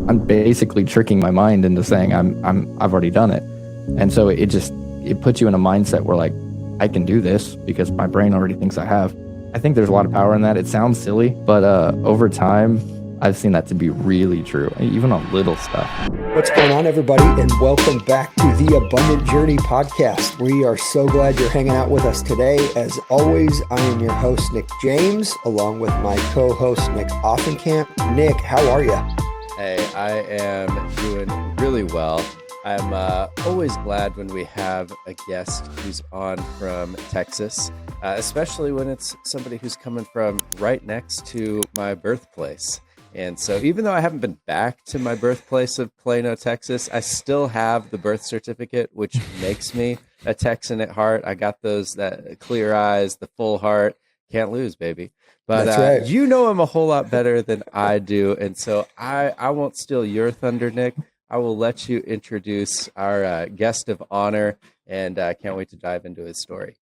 I'm basically tricking my mind into saying I've already done it. And so it puts you in a mindset where like, I can do this because my brain already thinks I have. I think there's a lot of power in that. It sounds silly, but over time, I've seen that to be really true, even on little stuff. What's going on, everybody, and welcome back to the Abundant Journey podcast. We are so glad you're hanging out with us today. As always, I am your host, Nick James, along with my co-host, Nick Offenkamp. Nick, how are you? Hey, I am doing really well. I'm always glad when we have a guest who's on from Texas, especially when it's somebody who's coming from right next to my birthplace. And so even though I haven't been back to my birthplace of Plano, Texas, I still have the birth certificate, which makes me a Texan at heart. I got that clear eyes, the full heart. Can't lose, baby. But That's right. You know him a whole lot better than I do. And so I won't steal your thunder, Nick. I will let you introduce our guest of honor, and I can't wait to dive into his story.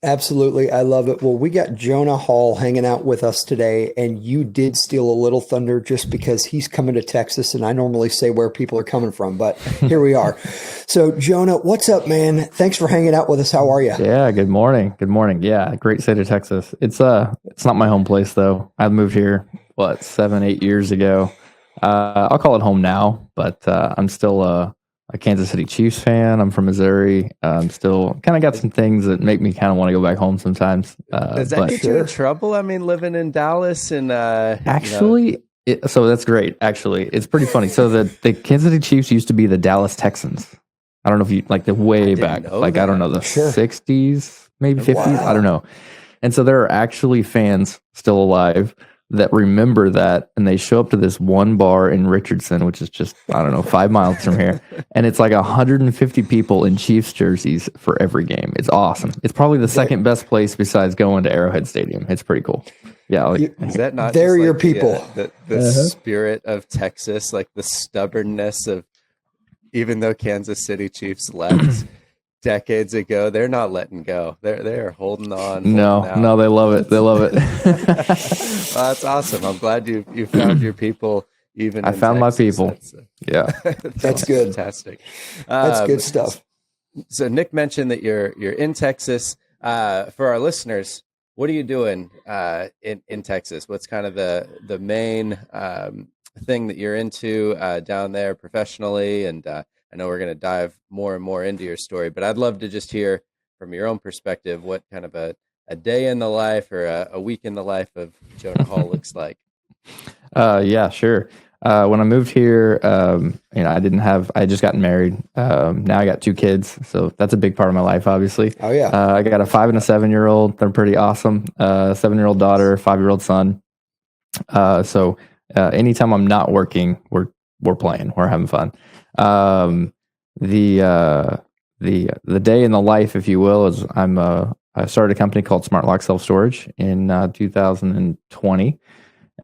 Absolutely. I love it. Well, we got Jonah Hall hanging out with us today, and you did steal a little thunder just because he's coming to Texas, and I normally say where people are coming from, but here we are. So, Jonah, what's up, man? Thanks for hanging out with us. How are you? Yeah, good morning. Good morning. Yeah, great state of Texas. It's not my home place, though. I moved here, 7-8 years ago. I'll call it home now, but I'm still a Kansas City Chiefs fan. I'm from Missouri. I'm still kind of got some things that make me kind of want to go back home sometimes. Does that get you in trouble? I mean, living in Dallas and actually, so that's great. Actually, it's pretty funny. So the Kansas City Chiefs used to be the Dallas Texans. I don't know if you like the way back, like that. I don't know, the 60s, maybe 50s. Wow. I don't know. And so there are actually fans still alive that remember that, and they show up to this one bar in Richardson, which is just, 5 miles from here. And it's like 150 people in Chiefs jerseys for every game. It's awesome. It's probably the second best place besides going to Arrowhead Stadium. It's pretty cool. Yeah. Is that not they're your people? The spirit of Texas, like the stubbornness of, even though Kansas City Chiefs left decades ago, they're not letting go. They're holding on. No, they love it. They love it. Well, that's awesome. I'm glad you found your people. Even I found Texas. My people. That's good. Fantastic. That's good stuff. So Nick mentioned that you're in Texas. For our listeners, what are you doing in Texas? What's kind of the main thing that you're into down there professionally? And I know we're going to dive more and more into your story, but I'd love to just hear from your own perspective what kind of a day in the life or a week in the life of Jonah Hall looks like. Yeah, sure. When I moved here, I just gotten married. Now I got 2 kids, so that's a big part of my life, obviously. Oh yeah. I got a 5 and a 7-year-old. They're pretty awesome. 7-year-old daughter, 5-year-old son. So anytime I'm not working, we're playing, we're having fun. The day in the life, if you will, is I started a company called SmartLock Self-Storage in 2020,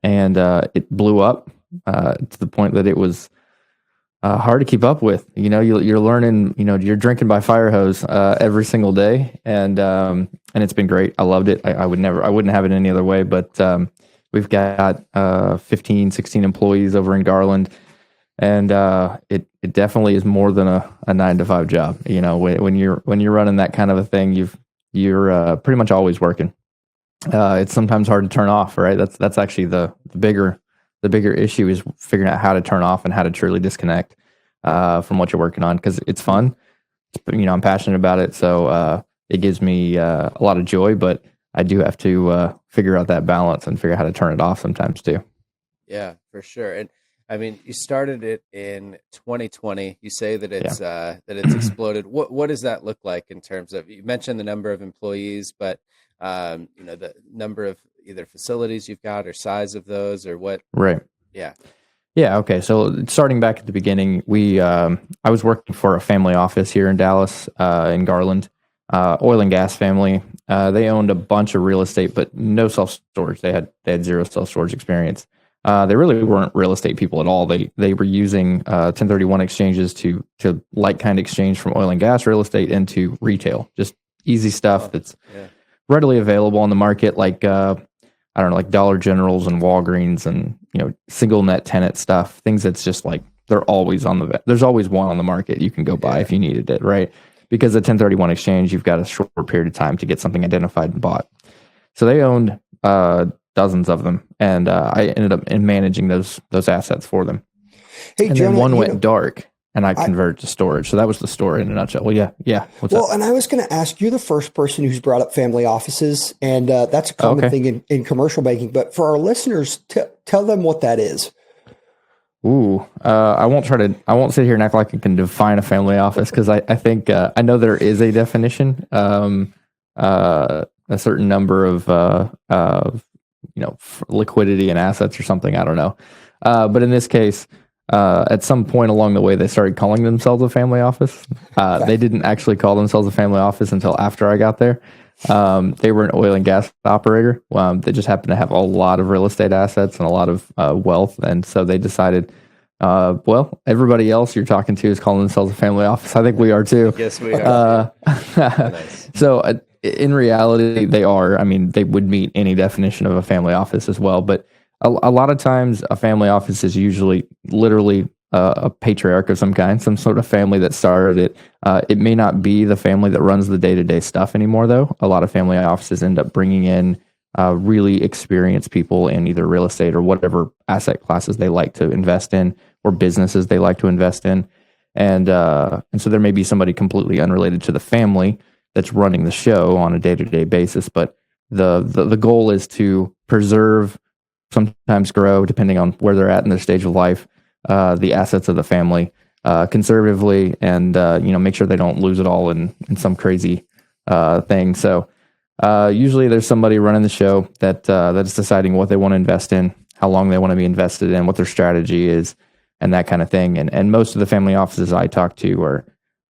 and it blew up to the point that it was hard to keep up with. You're learning. You're drinking by fire hose every single day, and it's been great. I loved it. I wouldn't have it any other way. But we've got 15, 16 employees over in Garland. And it definitely is more than a 9-to-5 job. When you're running that kind of a thing, you're pretty much always working. It's sometimes hard to turn off, right? That's actually the bigger issue is figuring out how to turn off and how to truly disconnect from what you're working on, because it's fun. I'm passionate about it, so it gives me a lot of joy. But I do have to figure out that balance and figure out how to turn it off sometimes too. Yeah, for sure. And I mean, you started it in 2020. You say that it's exploded. What does that look like in terms of, you mentioned the number of employees, but the number of either facilities you've got or size of those, or what? Right. Yeah. Yeah. Okay. So starting back at the beginning, I was working for a family office here in Dallas, in Garland, oil and gas family. They owned a bunch of real estate, but no self-storage. They had zero self-storage experience. They really weren't real estate people at all. They were using 1031 exchanges to like kind exchange from oil and gas real estate into retail. Just easy stuff that's readily available on the market, like I don't know, like Dollar Generals and Walgreens and, single net tenant stuff, things that's just like, they're always there's always one on the market you can go buy if you needed it, right? Because a 1031 exchange, you've got a short period of time to get something identified and bought. So they owned dozens of them, and I ended up managing those assets for them. Hey, and Jonah, then one went dark, and I converted to storage. So that was the story in a nutshell. Well, yeah. What's up? And I was going to ask, you're the first person who's brought up family offices, and that's a common thing in commercial banking. But for our listeners, tell them what that is. Ooh, I won't sit here and act like I can define a family office, because I think I know there is a definition, a certain number of liquidity and assets or something. I don't know. But in this case, at some point along the way, they started calling themselves a family office. They didn't actually call themselves a family office until after I got there. They were an oil and gas operator. They just happened to have a lot of real estate assets and a lot of wealth. And so they decided, everybody else you're talking to is calling themselves a family office. I think we are too. Yes, we are. Nice. So in reality, they are. I mean, they would meet any definition of a family office as well. But a lot of times, a family office is usually literally a patriarch of some kind, some sort of family that started it. It may not be the family that runs the day-to-day stuff anymore, though. A lot of family offices end up bringing in really experienced people in either real estate or whatever asset classes they like to invest in, or businesses they like to invest in. And so there may be somebody completely unrelated to the family that's running the show on a day-to-day basis. But the goal is to preserve, sometimes grow, depending on where they're at in their stage of life, the assets of the family conservatively, and make sure they don't lose it all in some crazy thing. So usually there's somebody running the show that is deciding what they want to invest in, how long they want to be invested in, what their strategy is, and that kind of thing. And most of the family offices I talk to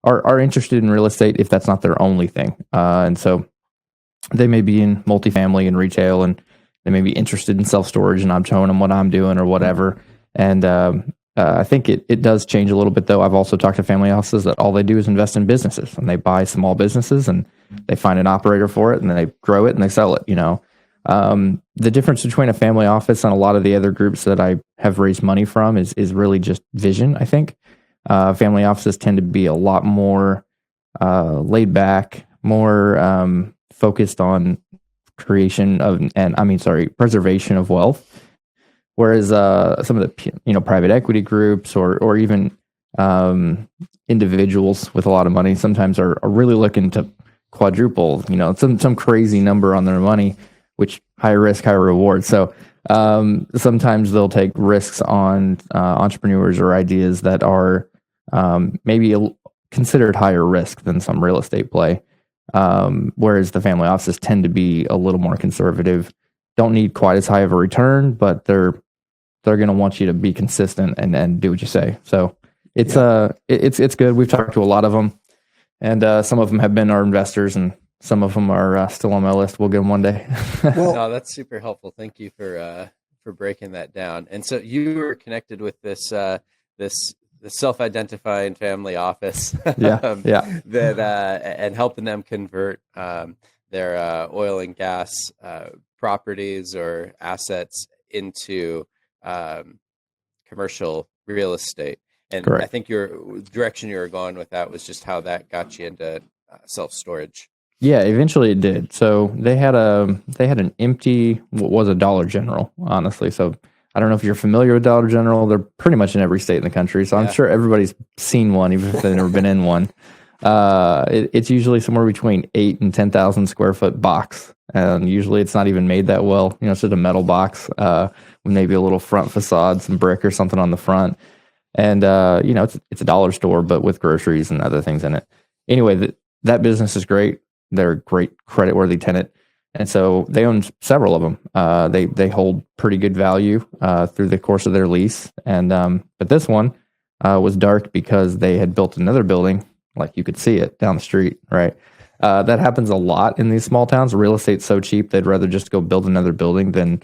are interested in real estate if that's not their only thing. And so they may be in multifamily and retail, and they may be interested in self-storage, and I'm showing them what I'm doing or whatever. And I think it does change a little bit, though. I've also talked to family offices that all they do is invest in businesses, and they buy small businesses, and they find an operator for it, and then they grow it and they sell it. The difference between a family office and a lot of the other groups that I have raised money from is really just vision, I think. Family offices tend to be a lot more laid back, more focused on preservation of wealth. Whereas some of the private equity groups or even individuals with a lot of money sometimes are really looking to quadruple, some crazy number on their money, which high risk, high reward. So sometimes they'll take risks on entrepreneurs or ideas that are maybe considered higher risk than some real estate play. Whereas the family offices tend to be a little more conservative, don't need quite as high of a return, but they're going to want you to be consistent and do what you say. So it's good. We've talked to a lot of them, and some of them have been our investors, and some of them are still on my list. We'll get them one day. No, that's super helpful. Thank you for breaking that down. And so you were connected with this self-identifying family office, that and helping them convert their oil and gas properties or assets into commercial real estate. And correct. I think your direction you were going with that was just how that got you into self-storage. Yeah, eventually it did. So they had an empty, what was a Dollar General, honestly. So I don't know if you're familiar with Dollar General. They're pretty much in every state in the country. So I'm sure everybody's seen one, even if they've never been in one. It's usually somewhere between 8 and 10,000 square foot box. And usually it's not even made that well. It's just a metal box with maybe a little front facade, some brick or something on the front. And, it's a dollar store, but with groceries and other things in it. Anyway, that business is great. They're a great creditworthy tenant. And so they own several of them. They hold pretty good value through the course of their lease. And but this one was dark because they had built another building, like you could see it down the street, right? That happens a lot in these small towns. Real estate's so cheap, they'd rather just go build another building than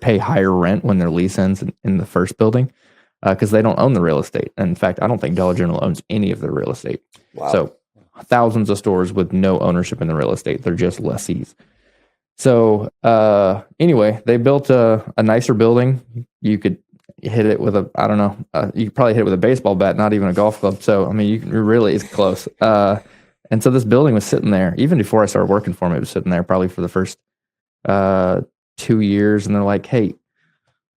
pay higher rent when their lease ends in the first building, because they don't own the real estate. And in fact, I don't think Dollar General owns any of their real estate. Wow. So thousands of stores with no ownership in the real estate. They're just lessees. So anyway, they built a nicer building. You could hit it with a, I don't know, you could probably hit it with a baseball bat, not even a golf club. So I mean, you really is close. And so this building was sitting there even before I started working for them. It was sitting there probably for the first 2 years, and they're like, "Hey,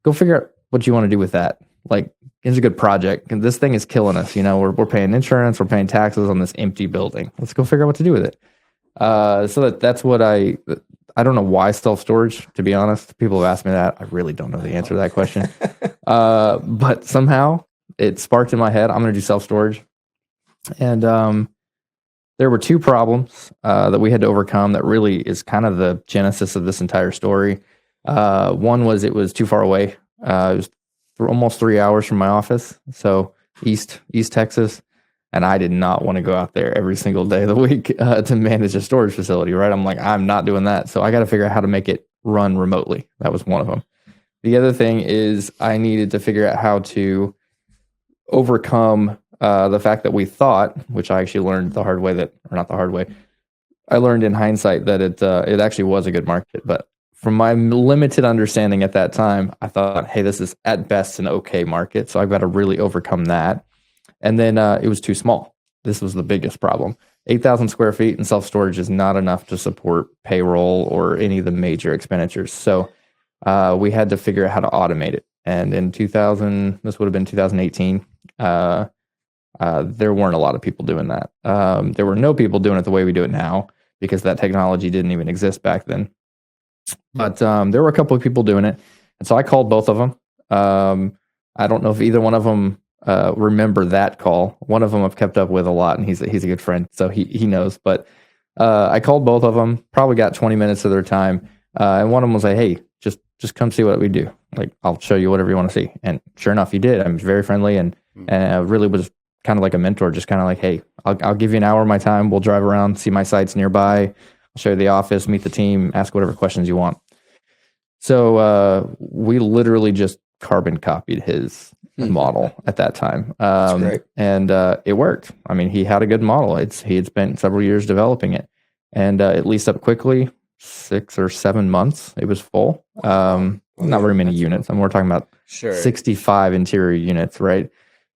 go figure out what you want to do with that. Like, it's a good project, and this thing is killing us. You know, we're paying insurance, we're paying taxes on this empty building. Let's go figure out what to do with it." So that's what I don't know why self-storage, to be honest. People have asked me that. I really don't know the answer to that question. But somehow it sparked in my head, I'm going to do self-storage. And there were two problems that we had to overcome that really is kind of the genesis of this entire story. One was it was too far away. It was almost 3 hours from my office. So East Texas. And I did not want to go out there every single day of the week to manage a storage facility, right? I'm like, I'm not doing that. So I got to figure out how to make it run remotely. That was one of them. The other thing is I needed to figure out how to overcome the fact that we thought, which I actually learned the hard way or not the hard way, I learned in hindsight that it actually was a good market. But from my limited understanding at that time, I thought, hey, this is at best an okay market. So I've got to really overcome that. And then it was too small. This was the biggest problem. 8,000 square feet in self-storage is not enough to support payroll or any of the major expenditures. So we had to figure out how to automate it. And in this would have been 2018, there weren't a lot of people doing that. There were no people doing it the way we do it now because that technology didn't even exist back then. But there were a couple of people doing it. And so I called both of them. I don't know if either one of them remember that call. One of them I've kept up with a lot, and he's a good friend, so he knows. But I called both of them, probably got 20 minutes of their time, and one of them was like, "Hey, just come see what we do. Like, I'll show you whatever you want to see." And sure enough, he did. I'm very friendly, and really was kind of like a mentor, just kind of like, "Hey, I'll give you an hour of my time. We'll drive around, see my sites nearby. I'll show you the office, meet the team, ask whatever questions you want." So we literally just carbon copied his model at that time. And it worked. I mean, he had a good model. He had spent several years developing it, and it leased up quickly. 6 or 7 months, it was full. Not very many units. And we're talking about 65 interior units, right?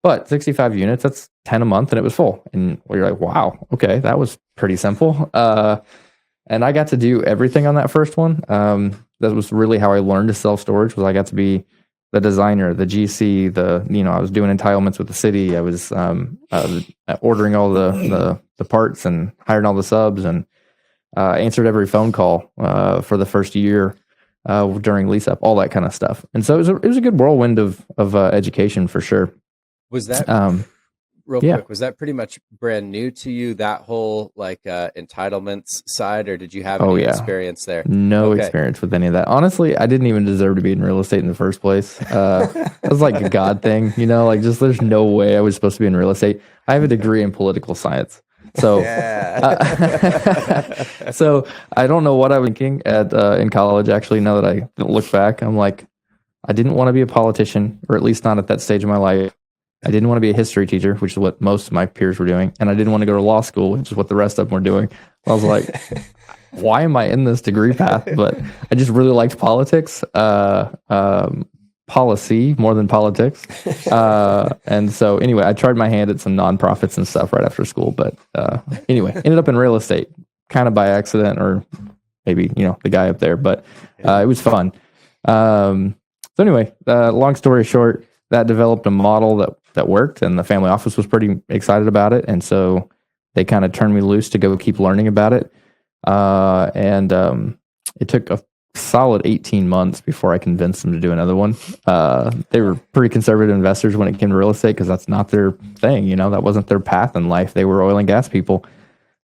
But 65 units, that's 10 a month, and it was full. And you're like, wow, okay, that was pretty simple. And I got to do everything on that first one. That was really how I learned to self-storage. Was I got to be the designer, the GC, I was doing entitlements with the city. I was ordering all the parts and hiring all the subs, and answered every phone call for the first year during lease up, all that kind of stuff. And so it was a good whirlwind of education for sure. Was that quick? Was that pretty much brand new to you, that whole entitlements side, or did you have any experience there? No experience with any of that. Honestly, I didn't even deserve to be in real estate in the first place. It was like a God thing, there's no way I was supposed to be in real estate. I have a degree in political science. So, so I don't know what I was thinking in college. Actually, now that I look back, I'm like, I didn't want to be a politician, or at least not at that stage of my life. I didn't want to be a history teacher, which is what most of my peers were doing. And I didn't want to go to law school, which is what the rest of them were doing. I was like, why am I in this degree path? But I just really liked politics, policy more than politics. And so anyway, I tried my hand at some nonprofits and stuff right after school. But anyway, ended up in real estate kind of by accident, or maybe, the guy up there. But it was fun. So anyway, long story short, that developed a model that worked, and the family office was pretty excited about it. And so they kind of turned me loose to go keep learning about it. And it took a solid 18 months before I convinced them to do another one. They were pretty conservative investors when it came to real estate, because that's not their thing. That wasn't their path in life. They were oil and gas people.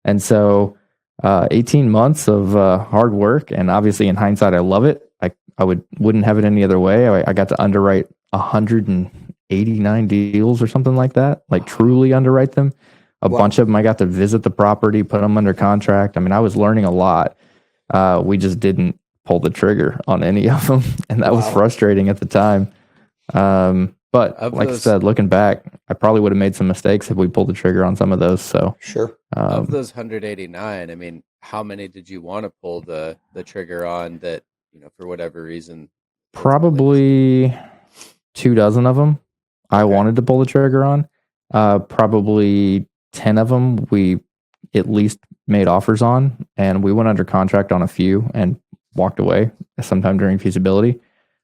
And so 18 months of hard work. And obviously in hindsight, I love it. I wouldn't have it any other way. I got to underwrite 189 deals or something like that, like truly underwrite them. A bunch of them, I got to visit the property, put them under contract. I mean, I was learning a lot. We just didn't pull the trigger on any of them. And that was frustrating at the time. But like I said, looking back, I probably would have made some mistakes if we pulled the trigger on some of those. So sure. Of those 189, I mean, how many did you want to pull the trigger on that, for whatever reason? Probably 24 of them I wanted to pull the trigger on. Probably 10 of them we at least made offers on, and we went under contract on a few and walked away sometime during feasibility.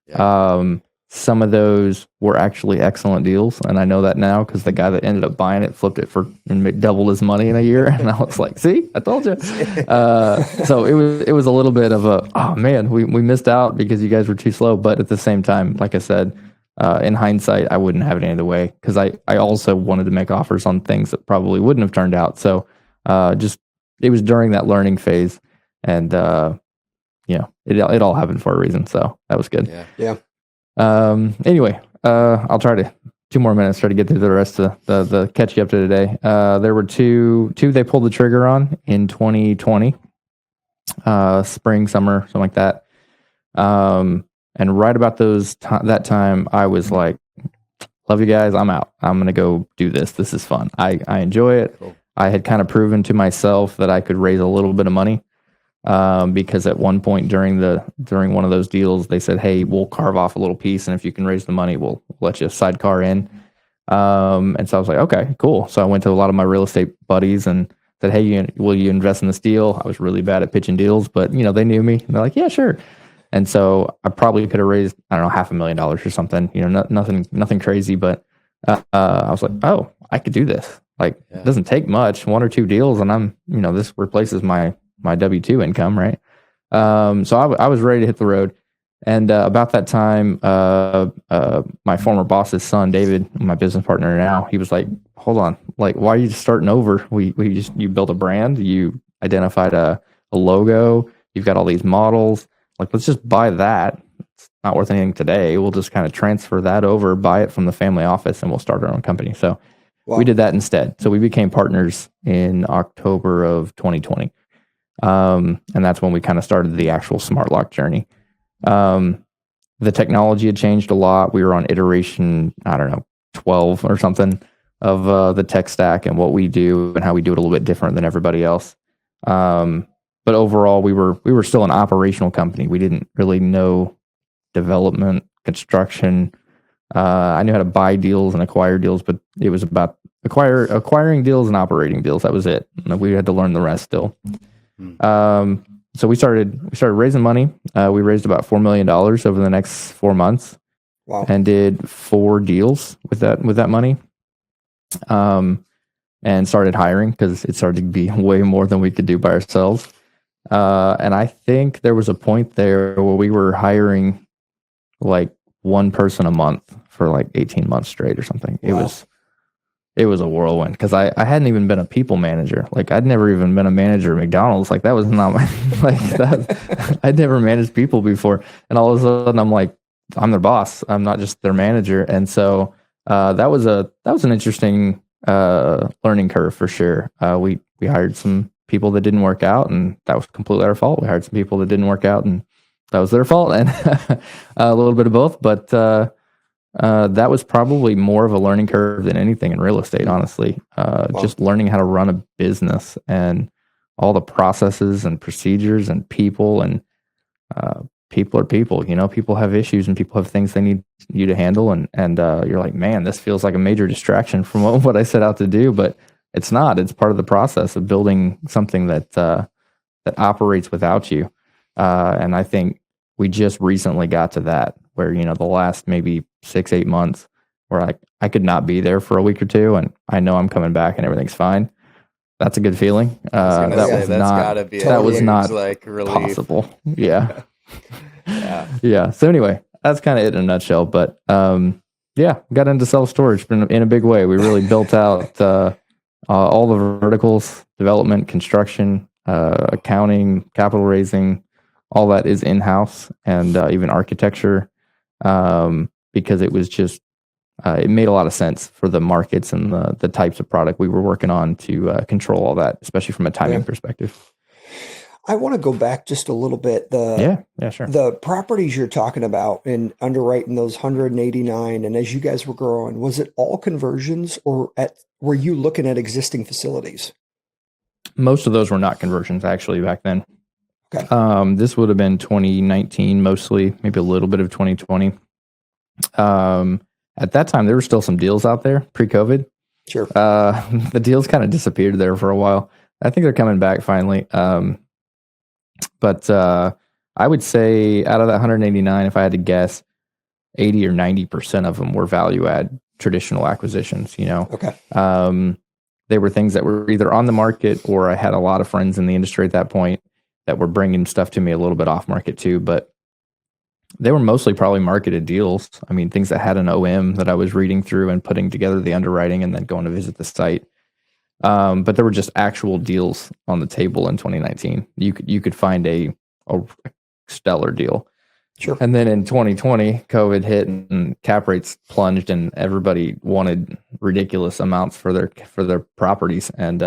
Yeah. Some of those were actually excellent deals, and I know that now because the guy that ended up buying it flipped it and doubled his money in a year, and I was like, "See, I told you." So it was a little bit of a, oh man, we missed out because you guys were too slow. But at the same time, like I said, in hindsight, I wouldn't have it any other way because I also wanted to make offers on things that probably wouldn't have turned out. So just it was during that learning phase, and it all happened for a reason. So that was good. Yeah. Anyway, I'll try to 2 more minutes, try to get through the rest of the catch you up to today. There were two they pulled the trigger on in 2020, spring, summer, something like that. And right about that time, I was like, love you guys. I'm out. I'm going to go do this. This is fun. I enjoy it. Cool. I had kind of proven to myself that I could raise a little bit of money. Because at one point during one of those deals, they said, "Hey, we'll carve off a little piece, and if you can raise the money, we'll let you sidecar in." And so I was like, "Okay, cool." So I went to a lot of my real estate buddies and said, "Hey, will you invest in this deal?" I was really bad at pitching deals, but they knew me. And they're like, "Yeah, sure." And so I probably could have raised, I don't know, $500,000 or something. Nothing crazy, but I was like, "Oh, I could do this." Like, It doesn't take much, 1 or 2 deals, and I'm, this replaces my W-2 income, right? So I was ready to hit the road. And about that time, my former boss's son, David, my business partner now, he was like, "Hold on, like, why are you just starting over? You built a brand, you identified a logo, you've got all these models. Like, let's just buy that. It's not worth anything today. We'll just kind of transfer that over, buy it from the family office, and we'll start our own company." So we did that instead. So we became partners in October of 2020. And that's when we kind of started the actual SmartLock journey. The technology had changed a lot. We were on iteration, I don't know, 12 or something of the tech stack and what we do and how we do it a little bit different than everybody else. But overall, we were still an operational company. We didn't really know development, construction. I knew how to buy deals and acquire deals, but it was about acquiring deals and operating deals. That was it. We had to learn the rest still. So we started raising money. We raised about $4 million over the next 4 months. Wow. And did 4 deals with that money. And started hiring because it started to be way more than we could do by ourselves. And I think there was a point there where we were hiring like 1 person a month for like 18 months straight or something. Wow. It was a whirlwind because I hadn't even been a people manager. Like, I'd never even been a manager at McDonald's. Like, that was not my, I'd never managed people before. And all of a sudden I'm like, I'm their boss. I'm not just their manager. And so, that was an interesting, learning curve for sure. We hired some people that didn't work out, and that was completely our fault. We hired some people that didn't work out, and that was their fault, and a little bit of both. But that was probably more of a learning curve than anything in real estate, honestly. Wow. Just learning how to run a business and all the processes and procedures and people, and people are people. People have issues and people have things they need you to handle, and you're like, man, this feels like a major distraction from what I set out to do, but it's not. It's part of the process of building something that operates without you. And I think we just recently got to that where, the last maybe 6-8 months where I could not be there for a week or 2 and I know I'm coming back and everything's fine. That's a good feeling. That was not like possible. Yeah. Yeah. So anyway, that's kind of it in a nutshell, but, got into self-storage in a big way. We really built out, all the verticals, development, construction, accounting, capital raising, all that is in-house, and even architecture, because it was just, it made a lot of sense for the markets and the types of product we were working on to control all that, especially from a timing perspective. I want to go back just a little bit. Sure. The properties you're talking about and underwriting those 189, and as you guys were growing, was it all conversions, or were you looking at existing facilities? Most of those were not conversions actually back then. Okay. This would have been 2019 mostly, maybe a little bit of 2020. At that time, there were still some deals out there pre-COVID. Sure. The deals kind of disappeared there for a while. I think they're coming back finally. But I would say out of that 189, if I had to guess, 80 or 90% of them were value add traditional acquisitions, Okay. They were things that were either on the market, or I had a lot of friends in the industry at that point that were bringing stuff to me a little bit off market too, but they were mostly probably marketed deals. I mean, things that had an OM that I was reading through and putting together the underwriting and then going to visit the site. But there were just actual deals on the table in 2019. You could find a stellar deal. Sure. And then in 2020, COVID hit and cap rates plunged, and everybody wanted ridiculous amounts for their properties. And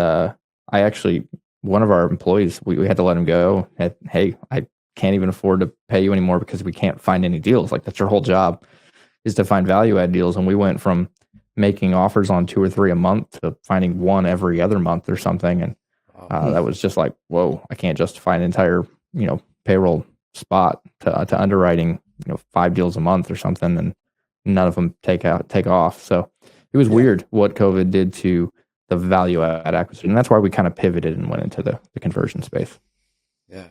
one of our employees, we had to let him go. Hey, I can't even afford to pay you anymore because we can't find any deals. Like, that's your whole job, is to find value add deals. And we went from making offers on 2 or 3 a month to finding one every other month or something. And that was just like, whoa, I can't justify an entire, payroll spot to underwriting, 5 deals a month or something, and none of them take off. So it was weird what COVID did to the value add acquisition. And that's why we kind of pivoted and went into the conversion space. Yeah.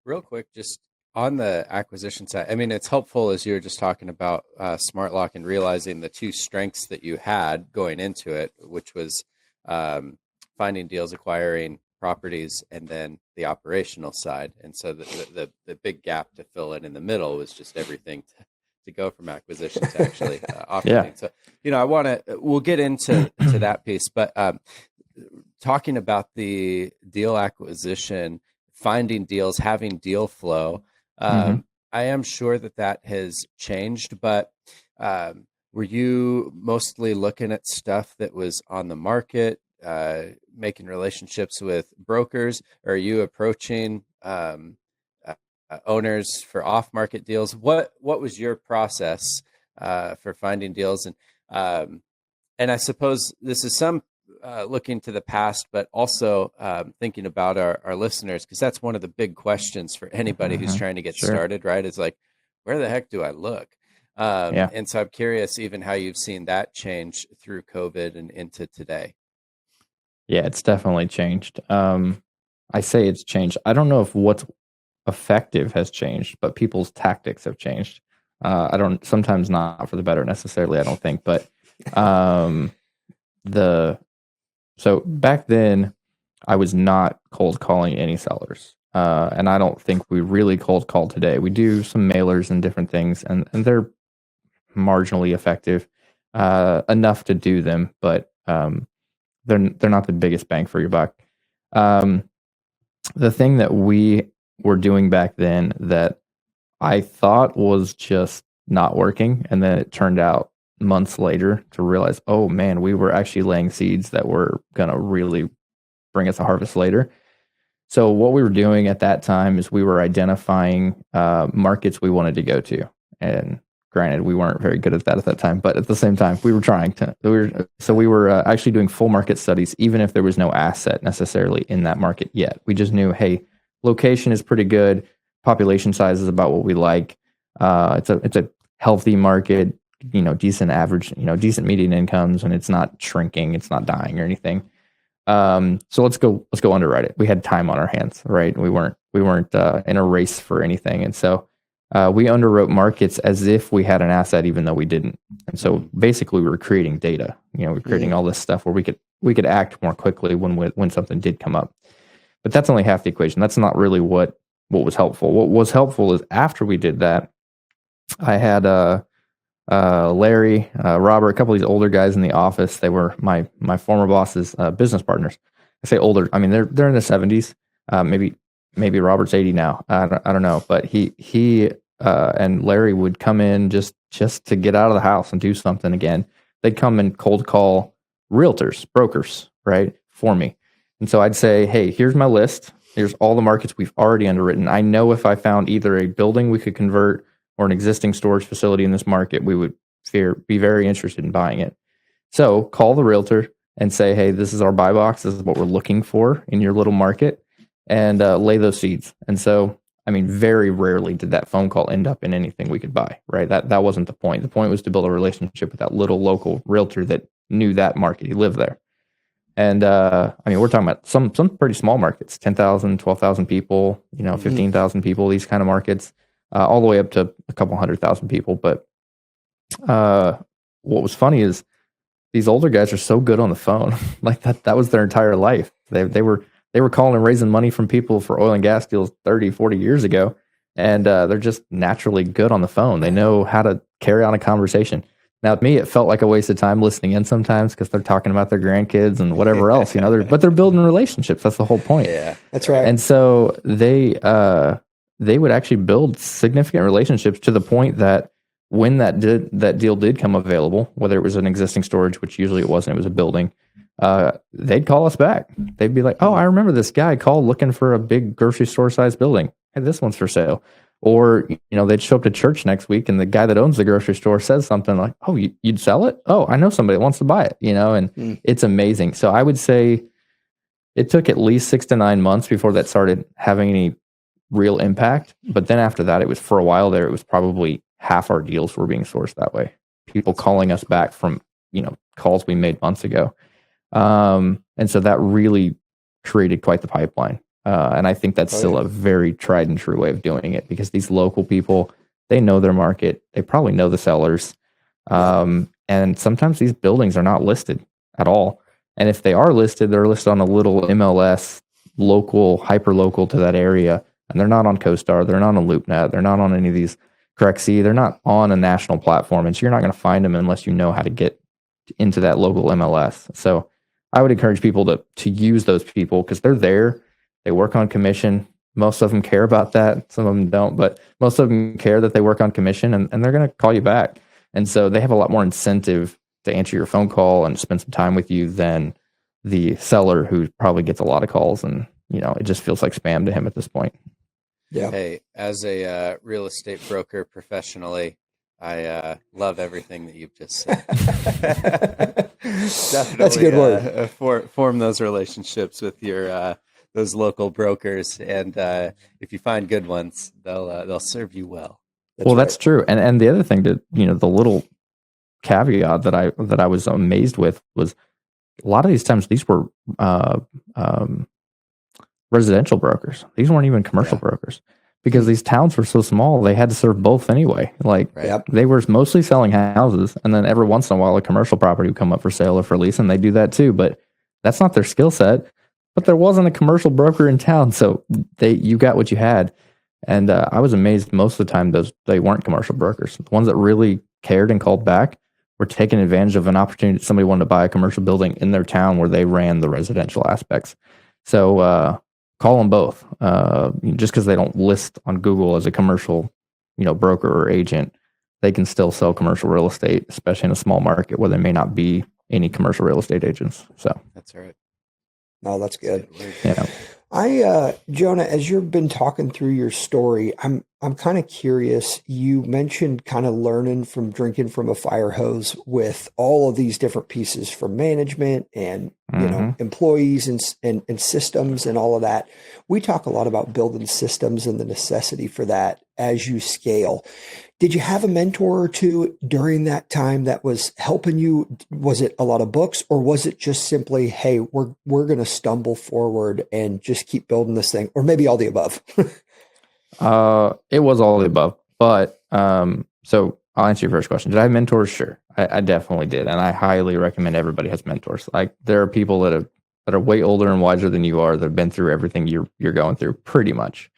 Real quick, just on the acquisition side, I mean, it's helpful as you were just talking about SmartLock and realizing the 2 strengths that you had going into it, which was finding deals, acquiring properties, and then the operational side. And so the big gap to fill in the middle was just everything to go from acquisition to actually operating. So, we'll get into that piece, but talking about the deal acquisition, finding deals, having deal flow, I am sure that has changed, but were you mostly looking at stuff that was on the market, making relationships with brokers? Or are you approaching owners for off-market deals? What was your process for finding deals? And I suppose this is some looking to the past, but also thinking about our listeners, because that's one of the big questions for anybody who's trying to get started, right? It's like, where the heck do I look? And so I'm curious even how you've seen that change through COVID and into today. Yeah, it's definitely changed. I say it's changed. I don't know if what's effective has changed, but people's tactics have changed. Sometimes not for the better necessarily, I don't think, but so back then I was not cold calling any sellers. And I don't think we really cold call today. We do some mailers and different things, and they're marginally effective, enough to do them, but they're not the biggest bang for your buck. The thing that we were doing back then that I thought was just not working, and then it turned out months later to realize, oh man, we were actually laying seeds that were gonna really bring us a harvest later. So what we were doing at that time is we were identifying markets we wanted to go to, and granted, we weren't very good at that time, but at the same time, we were trying to. We were actually doing full market studies, even if there was no asset necessarily in that market yet. We just knew, hey, location is pretty good, population size is about what we like. It's a healthy market, decent average, decent median incomes, and it's not shrinking, it's not dying or anything. So let's go underwrite it. We had time on our hands, right? We weren't in a race for anything, and so. We underwrote markets as if we had an asset, even though we didn't. And so basically we were creating data, we're creating all this stuff where we could act more quickly when something did come up. But that's only half the equation. That's not really what was helpful. What was helpful is after we did that, I had Larry, Robert, a couple of these older guys in the office. They were my former boss's business partners. I say older, I mean, they're in their 70s, maybe Robert's 80 now. I don't know, but he and Larry would come in just to get out of the house and do something again. They'd come and cold call realtors, brokers, right, for me. And so I'd say, hey, here's my list. Here's all the markets we've already underwritten. I know if I found either a building we could convert or an existing storage facility in this market, we would be very interested in buying it. So call the realtor and say, hey, this is our buy box. This is what we're looking for in your little market, and lay those seeds. And so, I mean, very rarely did that phone call end up in anything we could buy, right? That wasn't the point. The point was to build a relationship with that little local realtor that knew that market. He lived there. And I mean, we're talking about some pretty small markets, 10,000, 12,000 people, 15,000 people, these kind of markets, all the way up to a couple 100,000 people. But what was funny is these older guys are so good on the phone. Like that was their entire life. They were calling and raising money from people for oil and gas deals 30, 40 years ago. And they're just naturally good on the phone. They know how to carry on a conversation. Now, to me, it felt like a waste of time listening in sometimes because they're talking about their grandkids and whatever else, but they're building relationships. That's the whole point. Yeah, that's right. And so they would actually build significant relationships to the point that when that deal did come available, whether it was an existing storage, which usually it wasn't, it was a building, they'd call us back. They'd be like, oh, I remember this guy called looking for a big grocery store sized building. Hey, this one's for sale. Or, they'd show up to church next week and the guy that owns the grocery store says something like, oh, you'd sell it? Oh, I know somebody that wants to buy it, and it's amazing. So I would say it took at least 6 to 9 months before that started having any real impact. But then after that, it was for a while there, it was probably half our deals were being sourced that way. People calling us back from, calls we made months ago. And so that really created quite the pipeline. And I think that's still a very tried and true way of doing it because these local people, they know their market. They probably know the sellers. And sometimes these buildings are not listed at all. And if they are listed, they're listed on a little MLS, local, hyper local to that area. And they're not on CoStar. They're not on LoopNet. They're not on any of these Correxy. They're not on a national platform. And so you're not going to find them unless you know how to get into that local MLS. So I would encourage people to use those people because they're there. They work on commission. Most of them care about that. Some of them don't, but most of them care that they work on commission and they're going to call you back. And so they have a lot more incentive to answer your phone call and spend some time with you than the seller who probably gets a lot of calls and, it just feels like spam to him at this point. Yeah. Hey, as a real estate broker professionally, I love everything that you've just said. Definitely, that's a good word. Form those relationships with your those local brokers, and if you find good ones, they'll serve you well. That's true. And the other thing that the little caveat that I was amazed with was a lot of these times these were residential brokers. These weren't even commercial brokers because these towns were so small. They had to serve both anyway. They were mostly selling houses, and then every once in a while a commercial property would come up for sale or for lease, and they do that too. But that's not their skill set. But there wasn't a commercial broker in town, so you got what you had. And I was amazed most of the time they weren't commercial brokers. The ones that really cared and called back were taking advantage of an opportunity that somebody wanted to buy a commercial building in their town where they ran the residential aspects. So call them both. Just because they don't list on Google as a commercial, broker or agent, they can still sell commercial real estate, especially in a small market where there may not be any commercial real estate agents. So that's right. Oh, that's good. Yeah. Jonah, as you've been talking through your story, I'm kind of curious. You mentioned kind of learning from drinking from a fire hose with all of these different pieces from management and employees and systems and all of that. We talk a lot about building systems and the necessity for that as you scale. Did you have a mentor or two during that time that was helping you? Was it a lot of books, or was it just simply, hey, we're going to stumble forward and just keep building this thing, or maybe all the above? It was all the above. But so I'll answer your first question. Did I have mentors? Sure, I definitely did, and I highly recommend everybody has mentors. Like there are people that are way older and wiser than you are that have been through everything you're going through, pretty much.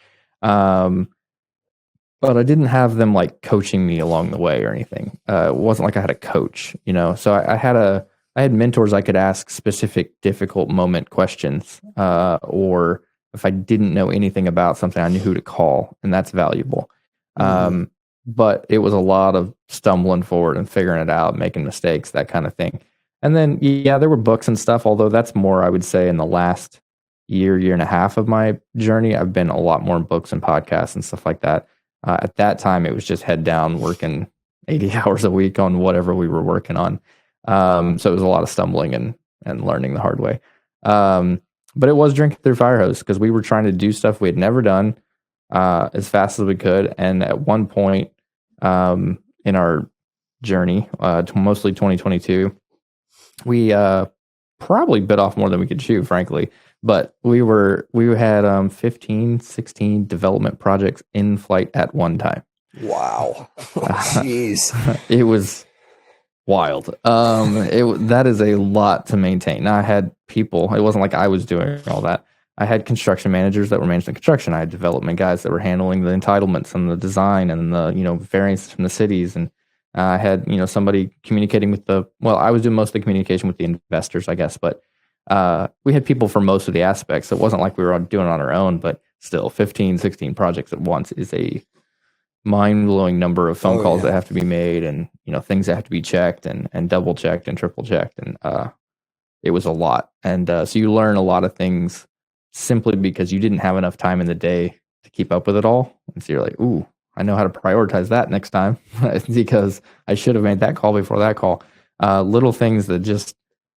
But I didn't have them like coaching me along the way or anything. It wasn't like I had a coach, So I had mentors I could ask specific difficult moment questions, or if I didn't know anything about something, I knew who to call, and that's valuable. But it was a lot of stumbling forward and figuring it out, making mistakes, that kind of thing. And then, there were books and stuff, although that's more, I would say, in the last year and a half of my journey. I've been a lot more in books and podcasts and stuff like that. At that time, it was just head down, working 80 hours a week on whatever we were working on. So it was a lot of stumbling and learning the hard way. But it was drinking through fire hose because we were trying to do stuff we had never done as fast as we could. And at one point in our journey, mostly 2022, we probably bit off more than we could chew, frankly. But we had 15, 16 development projects in flight at one time. Wow. Jeez. It was wild. That is a lot to maintain. Now I had people, it wasn't like I was doing all that. I had construction managers that were managing construction. I had development guys that were handling the entitlements and the design and the, variances from the cities. And I had, somebody communicating with I was doing most of the communication with the investors, I guess, but we had people for most of the aspects. It wasn't like we were doing it on our own, but still 15, 16 projects at once is a mind-blowing number of phone calls that have to be made and things that have to be checked and double checked and triple checked, and it was a lot. And so you learn a lot of things simply because you didn't have enough time in the day to keep up with it all. And so you're like, ooh, I know how to prioritize that next time because I should have made that call before that call. Little things that just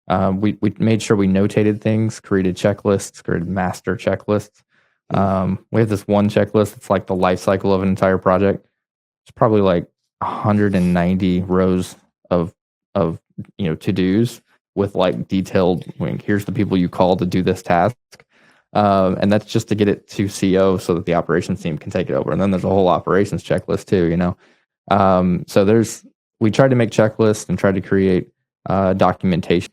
we made sure we notated things, created checklists, created master checklists. We have this one checklist. It's like the life cycle of an entire project. It's probably like 190 rows of to-dos with like detailed, here's the people you call to do this task. And that's just to get it to CO so that the operations team can take it over. And then there's a whole operations checklist too, So we tried to make checklists and tried to create documentation.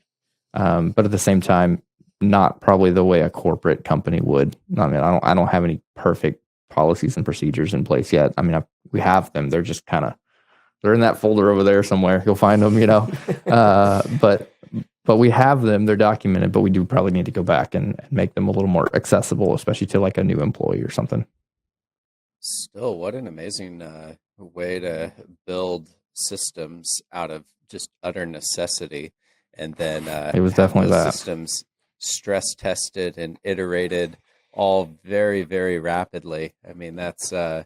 But at the same time, not probably the way a corporate company would. I mean, I don't have any perfect policies and procedures in place yet. I mean, we have them. They're just they're in that folder over there somewhere. You'll find them, but we have them. They're documented, but we do probably need to go back and make them a little more accessible, especially to like a new employee or something. Still, what an amazing way to build systems out of just utter necessity. And then it was definitely that. Systems stress tested and iterated all very, very rapidly. I mean, that's I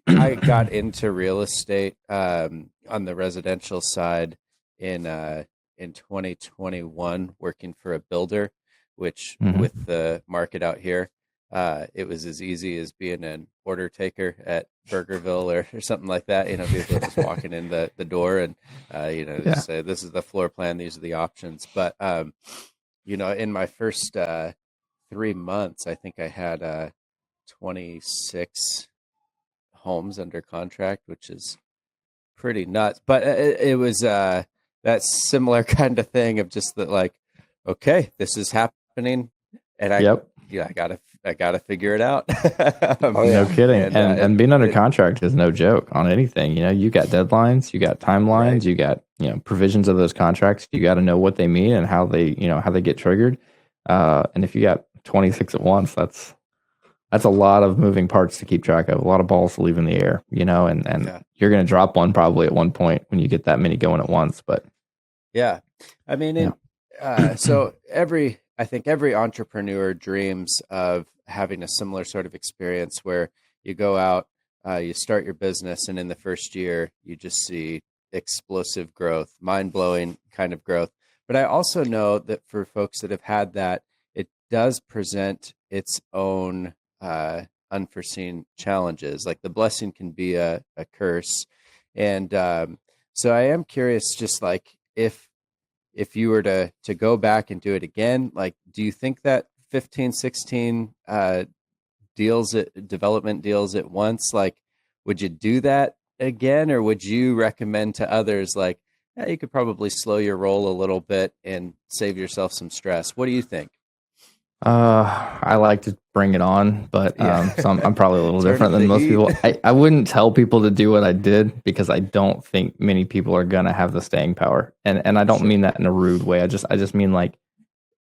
got into real estate on the residential side in 2021, working for a builder, which with the market out here, it was as easy as being an order taker at Burgerville or something like that. People just walking in the door and, just say, this is the floor plan, these are the options. But, in my first 3 months, I think I had 26 homes under contract, which is pretty nuts. But it was that similar kind of thing of just that, like, okay, this is happening. And I gotta figure it out. No kidding. And being under contract is no joke on anything. You got deadlines, you got timelines, right. You got provisions of those contracts. You got to know what they mean and how they get triggered. And if you got 26 at once, that's a lot of moving parts to keep track of. A lot of balls to leave in the air. And you're going to drop one probably at one point when you get that many going at once. But yeah, I mean, so I think every entrepreneur dreams of having a similar sort of experience where you go out, you start your business, and in the first year, you just see explosive growth, mind-blowing kind of growth. But I also know that for folks that have had that, it does present its own unforeseen challenges. Like the blessing can be a curse. And so I am curious, just like if you were to go back and do it again, like, do you think that 15, 16 development deals at once, like, would you do that again? Or would you recommend to others, like, you could probably slow your roll a little bit and save yourself some stress? What do you think? I like to bring it on, but so I'm probably a little different than most people. I wouldn't tell people to do what I did because I don't think many people are gonna have the staying power, and I don't mean that in a rude way. I just mean, like,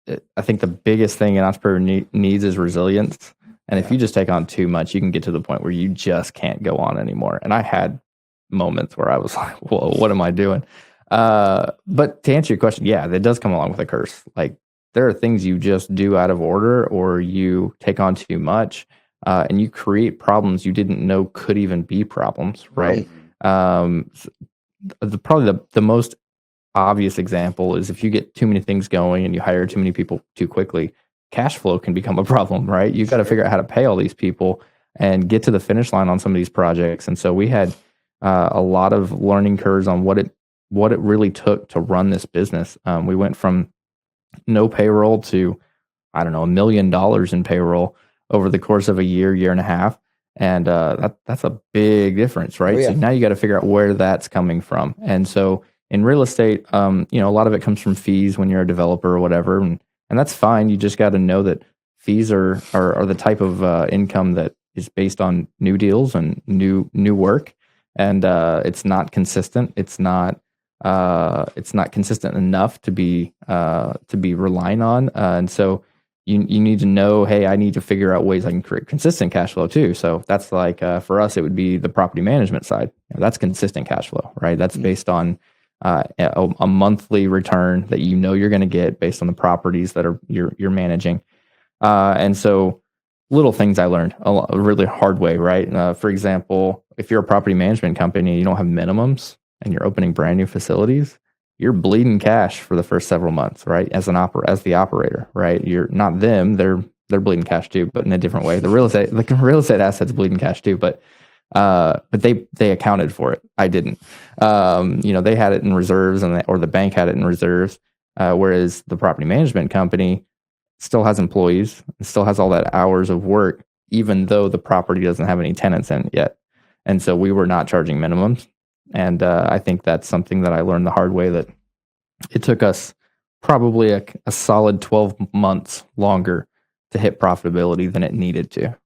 I think the biggest thing an entrepreneur needs is resilience. And if you just take on too much, you can get to the point where you just can't go on anymore. And I had moments where I was like, whoa, what am I doing? But to answer your question, that does come along with a curse. Like, there are things you just do out of order, or you take on too much, and you create problems you didn't know could even be problems, right? Probably the most obvious example is if you get too many things going and you hire too many people too quickly, cash flow can become a problem, right? You've got to figure out how to pay all these people and get to the finish line on some of these projects. And so we had a lot of learning curves on what it really took to run this business. We went from no payroll to, I don't know, $1 million in payroll over the course of a year and a half. And that's a big difference, right? Oh, yeah. So now you got to figure out where that's coming from. And so in real estate, a lot of it comes from fees when you're a developer or whatever. And that's fine. You just got to know that fees are the type of income that is based on new deals and new work. And it's not consistent. It's not consistent enough to be relying on. And so you need to know, hey, I need to figure out ways I can create consistent cash flow too. So that's like for us, it would be the property management side. That's consistent cash flow, right? That's based on a monthly return that you're going to get based on the properties that you're managing. And so little things I learned a really hard way, right? For example, if you're a property management company and you don't have minimums and you're opening brand new facilities, you're bleeding cash for the first several months, right? As the operator, right? You're not them; they're bleeding cash too, but in a different way. The real estate assets bleeding cash too, but they accounted for it. I didn't. They had it in reserves, or the bank had it in reserves, whereas the property management company still has employees, still has all that hours of work, even though the property doesn't have any tenants in it yet. And so we were not charging minimums. And I think that's something that I learned the hard way, that it took us probably a solid 12 months longer to hit profitability than it needed to.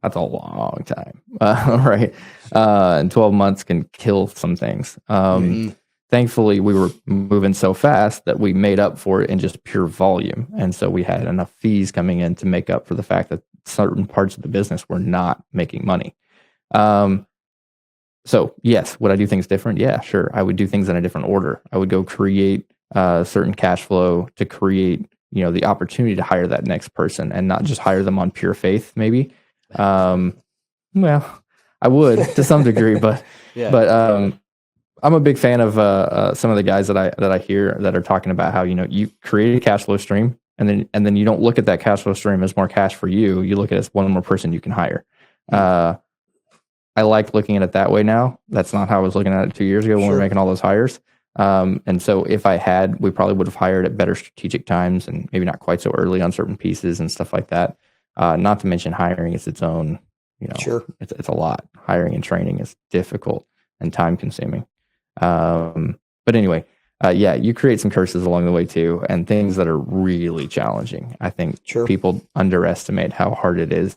That's a long time, right? And 12 months can kill some things. Thankfully, we were moving so fast that we made up for it in just pure volume. And so we had enough fees coming in to make up for the fact that certain parts of the business were not making money. So yes, would I do things different? Yeah, sure. I would do things in a different order. I would go create certain cash flow to create, the opportunity to hire that next person and not just hire them on pure faith, maybe. Well, I would to some degree, but I'm a big fan of some of the guys that I hear that are talking about how, you create a cash flow stream and then you don't look at that cash flow stream as more cash for you. You look at it as one more person you can hire. I like looking at it that way now. That's not how I was looking at it 2 years ago when we were making all those hires. And so if I had, we probably would have hired at better strategic times and maybe not quite so early on certain pieces and stuff like that. Not to mention hiring is its own, it's a lot. Hiring and training is difficult and time consuming. But anyway, you create some curses along the way too, and things that are really challenging. I think people underestimate how hard it is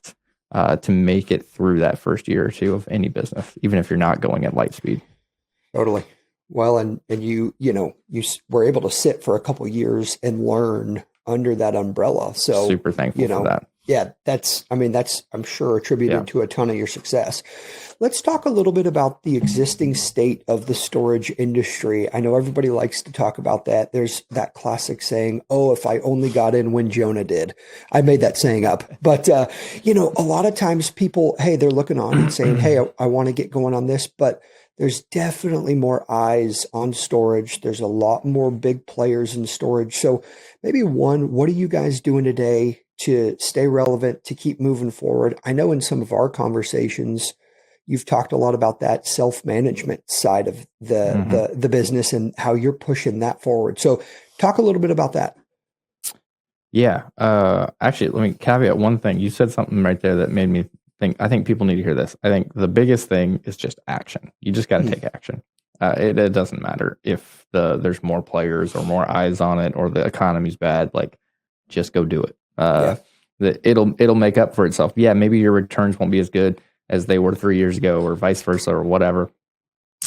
to make it through that first year or two of any business, even if you're not going at light speed. Totally. Well, and you were able to sit for a couple of years and learn under that umbrella. So super thankful for that. Yeah, that's I'm sure attributed to a ton of your success. Let's talk a little bit about the existing state of the storage industry. I know everybody likes to talk about that. There's that classic saying, "Oh, if I only got in when Jonah did." I made that saying up. But, a lot of times people, hey, they're looking on and saying, hey, I want to get going on this. But there's definitely more eyes on storage. There's a lot more big players in storage. So maybe what are you guys doing today to stay relevant, to keep moving forward? I know in some of our conversations, you've talked a lot about that self-management side of the business and how you're pushing that forward. So talk a little bit about that. Yeah. Actually, let me caveat one thing. You said something right there that made me think, I think people need to hear this. I think the biggest thing is just action. You just got to take action. It doesn't matter if there's more players or more eyes on it or the economy's bad. Like, just go do it. It'll make up for itself. Yeah, maybe your returns won't be as good as they were 3 years ago or vice versa or whatever.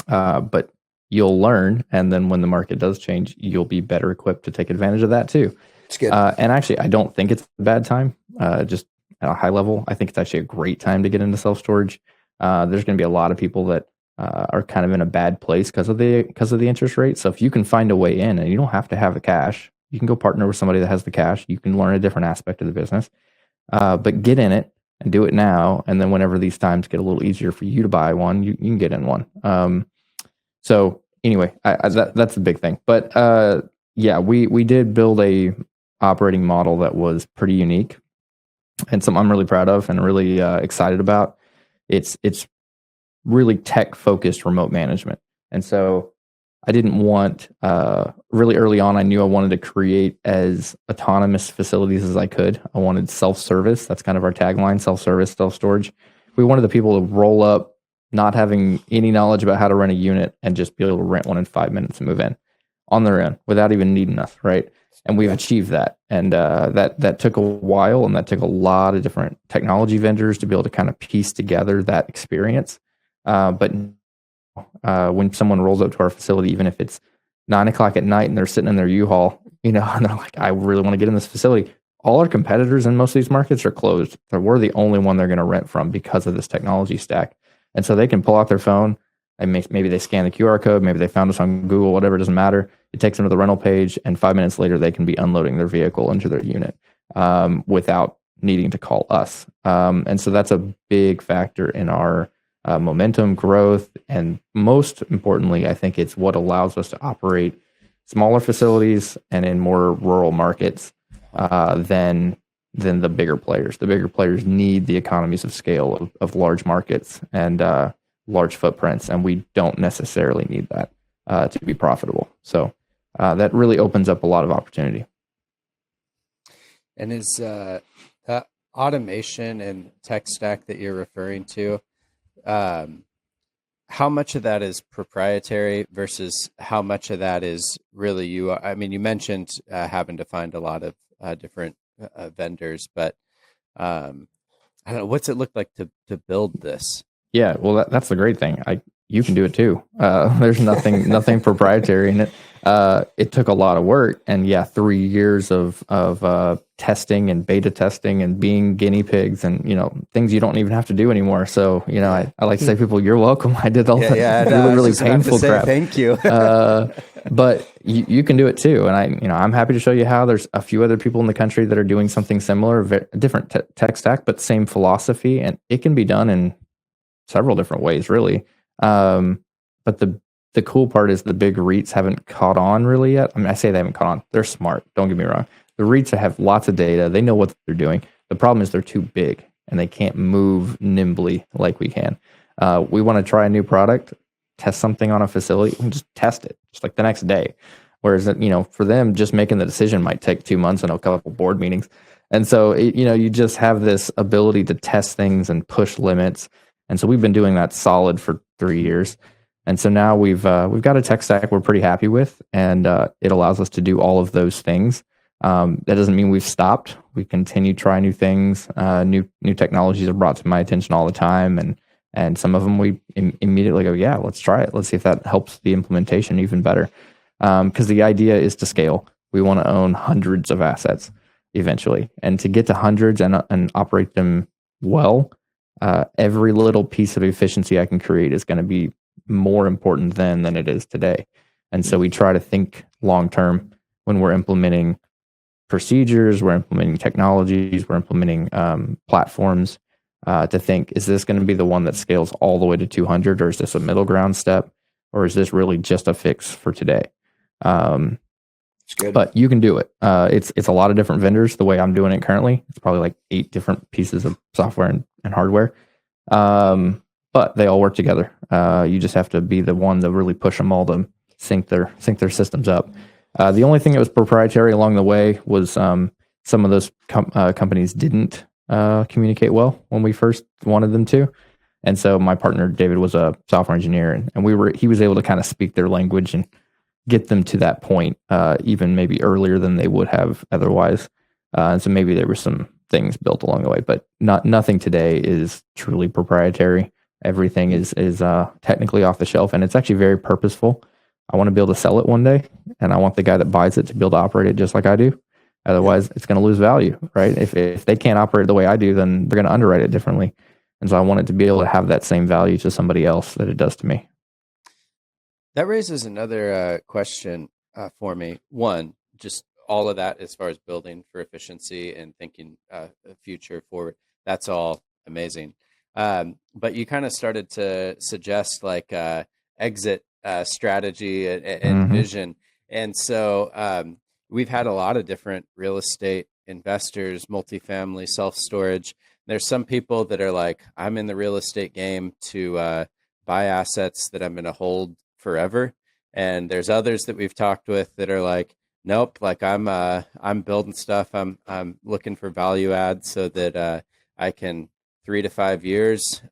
But you'll learn. And then when the market does change, you'll be better equipped to take advantage of that too. It's good. And actually, I don't think it's a bad time. Just at a high level, I think it's actually a great time to get into self-storage. There's going to be a lot of people that are kind of in a bad place because of the interest rate. So if you can find a way in, and you don't have to have the cash, you can go partner with somebody that has the cash. You can learn a different aspect of the business, but get in it and do it now. And then whenever these times get a little easier for you to buy one, you can get in one. So anyway, that's the big thing. But yeah, we did build a operating model that was pretty unique and something I'm really proud of and really excited about. It's really tech focused remote management, and so I didn't want really early on. I knew I wanted to create as autonomous facilities as I could. I wanted self service. That's kind of our tagline: self service, self storage. We wanted the people to roll up, not having any knowledge about how to run a unit, and just be able to rent one in 5 minutes and move in on their own without even needing us, right? And we've achieved that, and that took a while, and that took a lot of different technology vendors to be able to kind of piece together that experience. But when someone rolls up to our facility, even if it's 9 o'clock at night and they're sitting in their U-Haul, and they're like, I really want to get in this facility. All our competitors in most of these markets are closed. We're the only one they're going to rent from because of this technology stack. And so they can pull out their phone and maybe they scan the QR code. Maybe they found us on Google, whatever, it doesn't matter. It takes them to the rental page, and 5 minutes later, they can be unloading their vehicle into their unit without needing to call us. And so that's a big factor in our momentum, growth, and most importantly, I think it's what allows us to operate smaller facilities and in more rural markets than the bigger players. The bigger players need the economies of scale of large markets and large footprints, and we don't necessarily need that to be profitable. So that really opens up a lot of opportunity. And is that automation and tech stack that you're referring to, how much of that is proprietary versus how much of that is really you? I mean, you mentioned having to find a lot of different vendors, but I don't know, what's it look like to build this? Yeah, well, that's the great thing. You can do it too. There's nothing proprietary in it. It took a lot of work, and 3 years of testing and beta testing and being guinea pigs and things you don't even have to do anymore. So I like to say, people, you're welcome. I did all that really painful crap. Thank you. But you can do it too, and I'm happy to show you how. There's a few other people in the country that are doing something similar, different tech stack, but same philosophy, and it can be done in several different ways, really. But the cool part is the big REITs haven't caught on really yet. I mean, I say they haven't caught on. They're smart. Don't get me wrong. The REITs have lots of data. They know what they're doing. The problem is they're too big and they can't move nimbly like we can. We want to try a new product, test something on a facility, and just test it just like the next day. Whereas, for them, just making the decision might take 2 months and a couple board meetings. And so, you just have this ability to test things and push limits. And so we've been doing that solid for 3 years. And so now we've got a tech stack we're pretty happy with, and it allows us to do all of those things. That doesn't mean we've stopped. We continue to try new things. New technologies are brought to my attention all the time, and some of them we immediately go, yeah, let's try it. Let's see if that helps the implementation even better. Because the idea is to scale. We want to own hundreds of assets eventually, and to get to hundreds and operate them well. Every little piece of efficiency I can create is going to be more important than it is today. And so we try to think long term when we're implementing procedures, we're implementing technologies, we're implementing platforms to think, is this going to be the one that scales all the way to 200, or is this a middle ground step, or is this really just a fix for today? It's good. But you can do it. It's a lot of different vendors. The way I'm doing it currently, it's probably like 8 different pieces of software and hardware. But they all work together. You just have to be the one to really push them all to sync their systems up. The only thing that was proprietary along the way was some of those companies didn't communicate well when we first wanted them to. And so my partner David was a software engineer, and he was able to kind of speak their language and get them to that point, even maybe earlier than they would have otherwise. And so maybe there were some things built along the way, but nothing today is truly proprietary. Everything is technically off the shelf, and it's actually very purposeful. I want to be able to sell it one day, and I want the guy that buys it to be able to operate it just like I do. Otherwise, it's going to lose value, right? If they can't operate it the way I do, then they're going to underwrite it differently. And so I want it to be able to have that same value to somebody else that it does to me. That raises another question for me. One, just all of that as far as building for efficiency and thinking future forward, that's all amazing. But you kind of started to suggest like exit strategy and Mm-hmm. vision. And so we've had a lot of different real estate investors, multifamily, self storage. There's some people that are like, I'm in the real estate game to buy assets that I'm going to hold forever. And there's others that we've talked with that are like, nope, like I'm building stuff. I'm looking for value add so that I can 3 to 5 years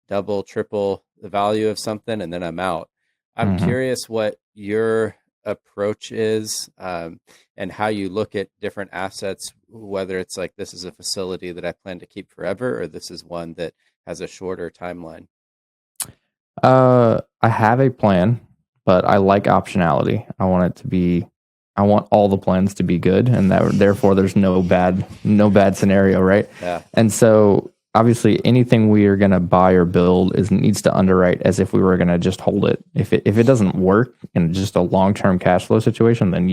double, triple the value of something, and then I'm out. I'm Mm-hmm. curious what your approach is and how you look at different assets, whether it's like this is a facility that I plan to keep forever, or this is one that has a shorter timeline. I have a plan, but I like optionality. I want all the plans to be good, and that therefore there's no bad scenario, right? Yeah. And so obviously anything we are going to buy or build needs to underwrite as if we were going to just hold it. If it doesn't work in just a long-term cash flow situation, then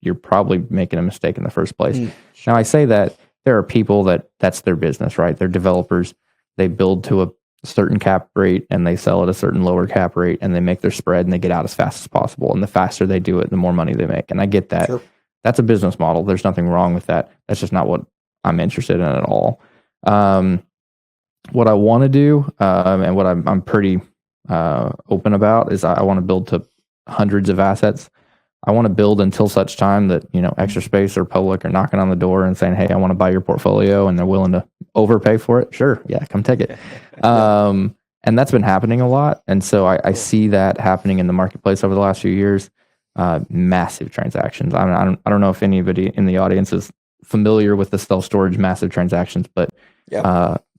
you're probably making a mistake in the first place. Now I say that there are people that's their business, right? They're developers. They build to a certain cap rate and they sell at a certain lower cap rate and they make their spread and they get out as fast as possible. And the faster they do it, the more money they make. And I get that. Sure. That's a business model. There's nothing wrong with that. That's just not what I'm interested in at all. What I want to do, and what I'm pretty open about, is I want to build to hundreds of assets. I want to build until such time that, Extra Space or Public are knocking on the door and saying, hey, I want to buy your portfolio, and they're willing to overpay for it. Sure. Yeah, come take it. And that's been happening a lot. And so I see that happening in the marketplace over the last few years. Massive transactions. I don't know if anybody in the audience is familiar with the self-storage massive transactions, but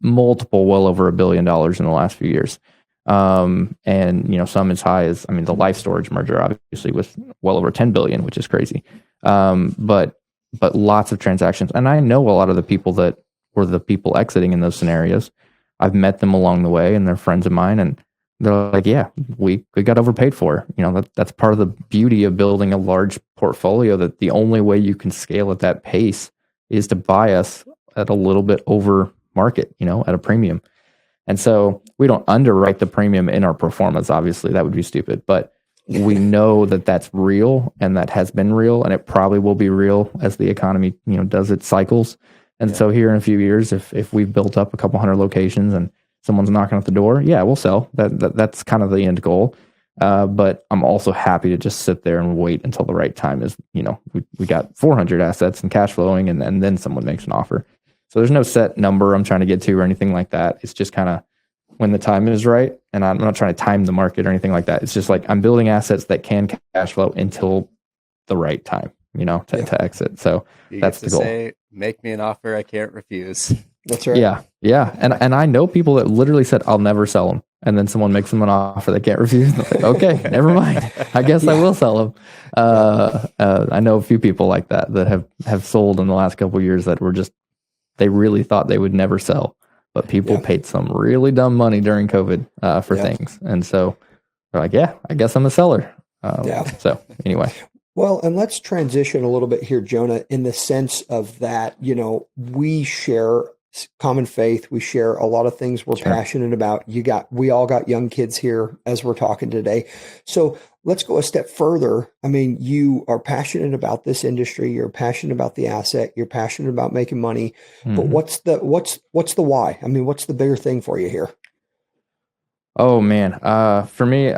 multiple, well over $1 billion in the last few years. And some as high as, the Life Storage merger obviously was well over 10 billion, which is crazy. But lots of transactions. And I know a lot of the people that were the people exiting in those scenarios. I've met them along the way and they're friends of mine, and they're like, yeah, we got overpaid for. That's part of the beauty of building a large portfolio, that the only way you can scale at that pace is to buy us at a little bit over market, at a premium. And so we don't underwrite the premium in our performance. Obviously, that would be stupid, but we know that that's real, and that has been real, and it probably will be real as the economy, does its cycles. And so here in a few years, if we've built up a couple hundred locations and someone's knocking at the door, yeah, we'll sell. That's kind of the end goal. But I'm also happy to just sit there and wait until the right time is, we got 400 assets and cash flowing, and then someone makes an offer. So there's no set number I'm trying to get to or anything like that. It's just kind of when the time is right. And I'm not trying to time the market or anything like that. It's just like I'm building assets that can cash flow until the right time, to exit. So that's the goal. Say, make me an offer I can't refuse. That's right. Yeah. And I know people that literally said, I'll never sell them. And then someone makes them an offer they can't refuse. Like, okay, never mind. I guess I will sell them. I know a few people like that have sold in the last couple of years that were just, they really thought they would never sell, but people paid some really dumb money during COVID for things. And so they're like, yeah, I guess I'm a seller. So anyway. Well, and let's transition a little bit here, Jonah, in the sense of that, we share common faith. We share a lot of things we're passionate about. We all got young kids here as we're talking today. So let's go a step further. You are passionate about this industry. You're passionate about the asset. You're passionate about making money. Mm-hmm. But what's the why? What's the bigger thing for you here? Oh man. For me,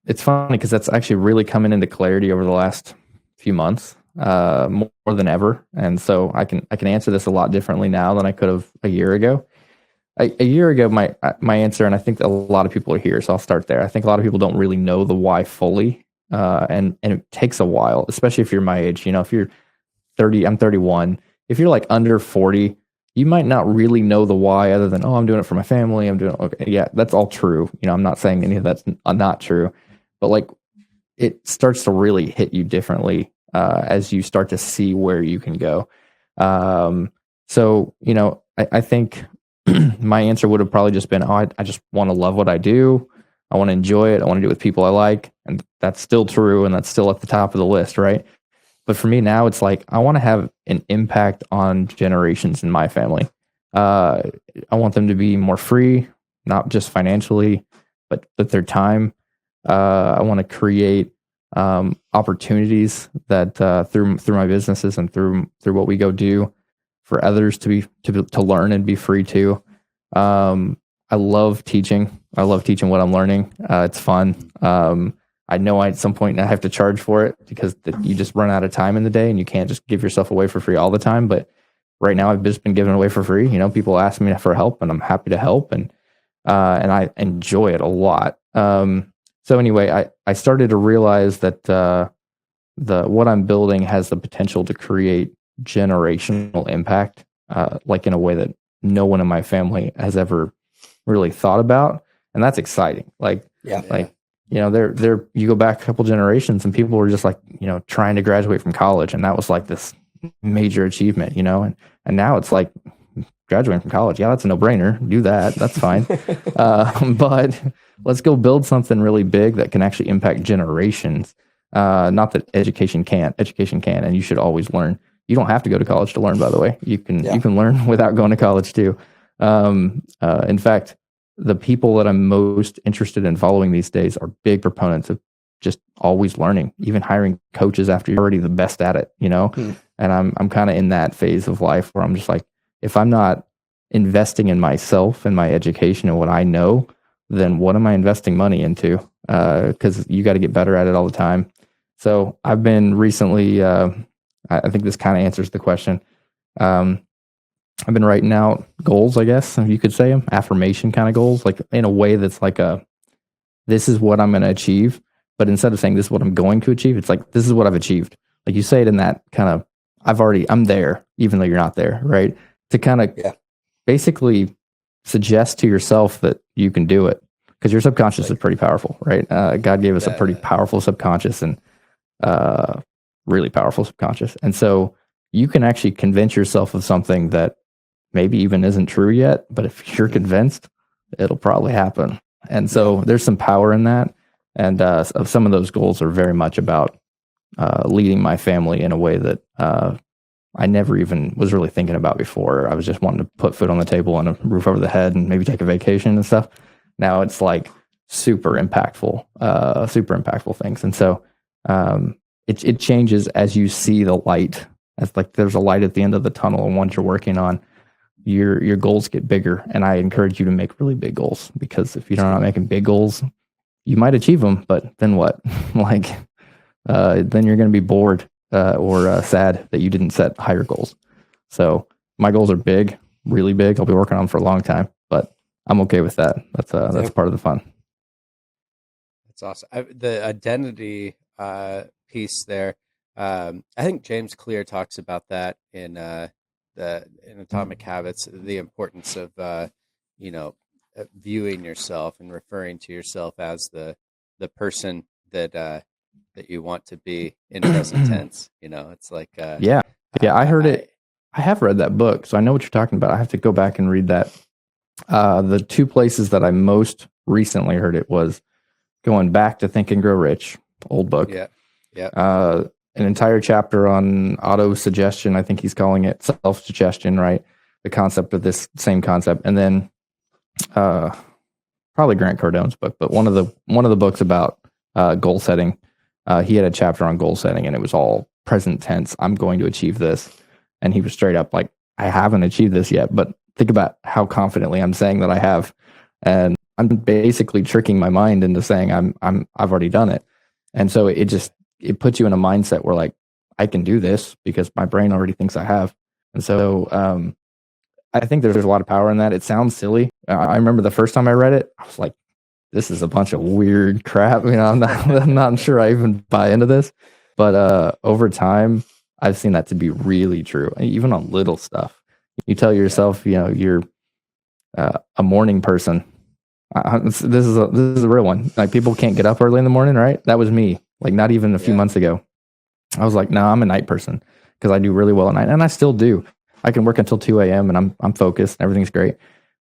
it's funny because that's actually really coming into clarity over the last few months, more than ever. And so I can answer this a lot differently now than I could have a year ago. A year ago, my answer, and I think a lot of people are here, so I'll start there. I think a lot of people don't really know the why fully, and it takes a while, especially if you're my age. If you're 30, I'm 31. If you're like under 40, you might not really know the why, other than, I'm doing it for my family. I'm doing it. Okay, yeah, that's all true. I'm not saying any of that's not true, but like it starts to really hit you differently as you start to see where you can go. So I think my answer would have probably just been, I just want to love what I do. I want to enjoy it. I want to do it with people I like. And that's still true. And that's still at the top of the list, right? But for me now, it's like, I want to have an impact on generations in my family. I want them to be more free, not just financially, but their time. I want to create opportunities that through my businesses and through what we go do for others to learn and be free to. I love teaching. I love teaching what I'm learning. It's fun. I know at some point I have to charge for it because you just run out of time in the day and you can't just give yourself away for free all the time. But right now I've just been giving away for free. People ask me for help and I'm happy to help, and I enjoy it a lot. So anyway, I started to realize that what I'm building has the potential to create generational impact, like in a way that no one in my family has ever really thought about, and that's exciting. You go back a couple generations, and people were just like, trying to graduate from college, and that was like this major achievement, and now it's like graduating from college. Yeah, that's a no-brainer. Do that. That's fine. But let's go build something really big that can actually impact generations. Not that education can't. Education can, and you should always learn. You don't have to go to college to learn, by the way. You can learn without going to college too. In fact, the people that I'm most interested in following these days are big proponents of just always learning, even hiring coaches after you're already the best at it, And I'm kind of in that phase of life where I'm just like, if I'm not investing in myself and my education and what I know, then what am I investing money into? Because you got to get better at it all the time. So I've been recently, I think this kind of answers the question. I've been writing out goals, I guess you could say them, affirmation kind of goals, like in a way that's like this is what I'm going to achieve. But instead of saying this is what I'm going to achieve, it's like, this is what I've achieved. Like you say it in that kind of, I'm there, even though you're not there, right? To kind of basically suggest to yourself that you can do it, because your subconscious is pretty powerful, right? God gave us a pretty powerful subconscious, and really powerful subconscious. And so you can actually convince yourself of something that maybe even isn't true yet, but if you're convinced, it'll probably happen. And so there's some power in that. And some of those goals are very much about leading my family in a way that I never even was really thinking about before. I was just wanting to put food on the table and a roof over the head and maybe take a vacation and stuff. Now it's like super impactful things. And so it changes as you see the light. It's like there's a light at the end of the tunnel, and once you're working on your goals get bigger. And I encourage you to make really big goals, because if you're not making big goals, you might achieve them, but then what? Then you're going to be bored or sad that you didn't set higher goals. So my goals are big, really big. I'll be working on them for a long time, but I'm okay with that. That's part of the fun. That's awesome. The identity piece there. I think James Clear talks about that in Atomic Habits, the importance of viewing yourself and referring to yourself as the person that you want to be in present tense. It's like I heard it. I have read that book, so I know what you're talking about. I have to go back and read that. The two places that I most recently heard it was Going Back to Think and Grow Rich, old book. An entire chapter on auto-suggestion. I think he's calling it self-suggestion, right? The concept of this same concept. And then probably Grant Cardone's book, but one of the books about goal setting. He had a chapter on goal setting, and it was all present tense. I'm going to achieve this. And he was straight up like, I haven't achieved this yet, but think about how confidently I'm saying that I have. And I'm basically tricking my mind into saying I've already done it. And so it puts you in a mindset where like, I can do this because my brain already thinks I have. And so I think there's a lot of power in that. It sounds silly. I remember the first time I read it, I was like, this is a bunch of weird crap. I'm not sure I even buy into this. But over time, I've seen that to be really true. Even on little stuff. You tell yourself, you're a morning person. This is a real one. Like, people can't get up early in the morning, right? That was me. Like, not even a few months ago. I was like, no, I'm a night person because I do really well at night, and I still do. I can work until 2 a.m. and I'm focused and everything's great.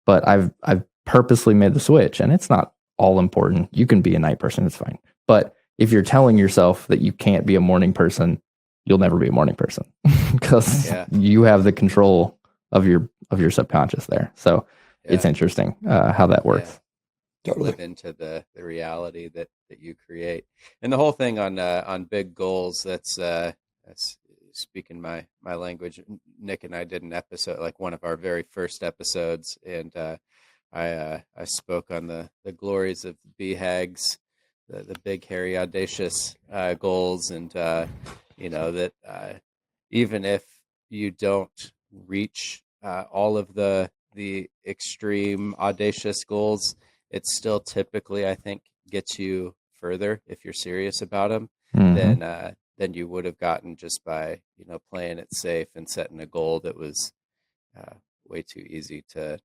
But I've purposely made the switch, and it's not all important. You can be a night person, it's fine. But if you're telling yourself that you can't be a morning person, you'll never be a morning person because you have the control of your subconscious there. So it's interesting how that works. Totally. live into the reality that you create. And the whole thing on big goals, that's speaking my language. Nick and I did an episode, like one of our very first episodes, and I spoke on the glories of BHAGs, the big, hairy, audacious goals, and that even if you don't reach all of the extreme, audacious goals, it still typically, I think, gets you further if you're serious about them than you would have gotten just by playing it safe and setting a goal that was way too easy to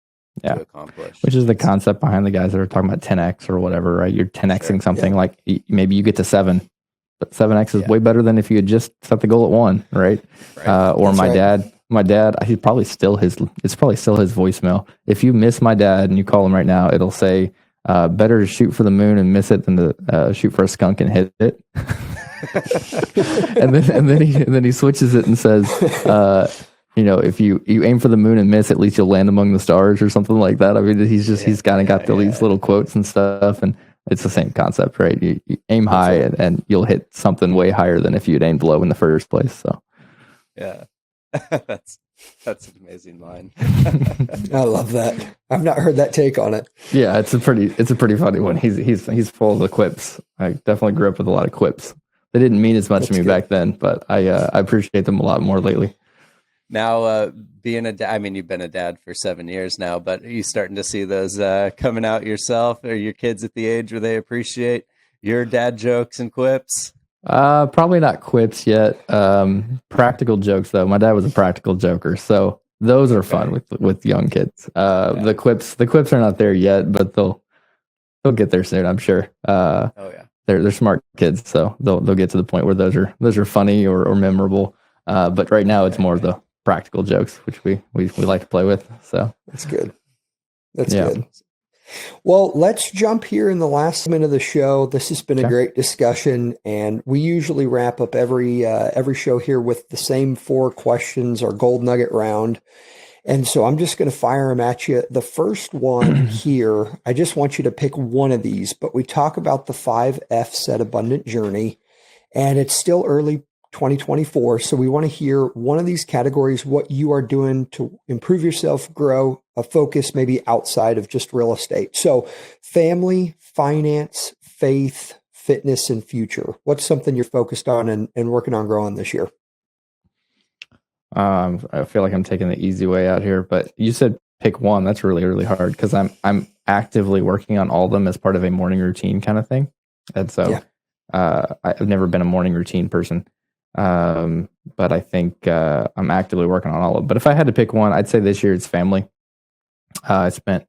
accomplish. Which is the concept behind the guys that are talking about 10x or whatever, right? You're 10xing something, like maybe you get to 7, but 7x is way better than if you had just set the goal at 1, right? Or That's my dad, he's probably still it's probably still his voicemail. If you miss my dad and you call him right now, it'll say, better to shoot for the moon and miss it than to shoot for a skunk and hit it. and then he switches it and says, if you aim for the moon and miss, at least you'll land among the stars or something like that. I mean, he's kind of got these little quotes and stuff, and it's the same concept, right? You aim high and you'll hit something way higher than if you'd aimed low in the first place. So, yeah, that's an amazing line. I love that. I've not heard that take on it. Yeah, it's a pretty funny one. He's full of the quips. I definitely grew up with a lot of quips. They didn't mean as much to me back then, but I appreciate them a lot more lately. Now, being a dad, I mean, you've been a dad for 7 years now, but are you starting to see those coming out yourself? Are your kids at the age where they appreciate your dad jokes and quips? Probably not quips yet. Practical jokes, though. My dad was a practical joker, so those are fun with young kids. The quips are not there yet, but they'll get there soon, I'm sure. They're smart kids, so they'll get to the point where those are funny or memorable. But right now, it's more of the practical jokes, which we like to play with. So that's good. That's good. Well, let's jump here in the last minute of the show. This has been a great discussion, and we usually wrap up every show here with the same 4 questions, our gold nugget round. And so I'm just going to fire them at you. The first one here, I just want you to pick one of these, but we talk about the 5 F's at Abundant Journey, and it's still early 2024. So we want to hear one of these categories, what you are doing to improve yourself, grow, a focus maybe outside of just real estate. So family, finance, faith, fitness, and future. What's something you're focused on and working on growing this year? I feel like I'm taking the easy way out here, but you said pick one. That's really, really hard because I'm actively working on all of them as part of a morning routine kind of thing. And so I've never been a morning routine person. But I think I'm actively working on all of them. But if I had to pick one, I'd say this year it's family. I spent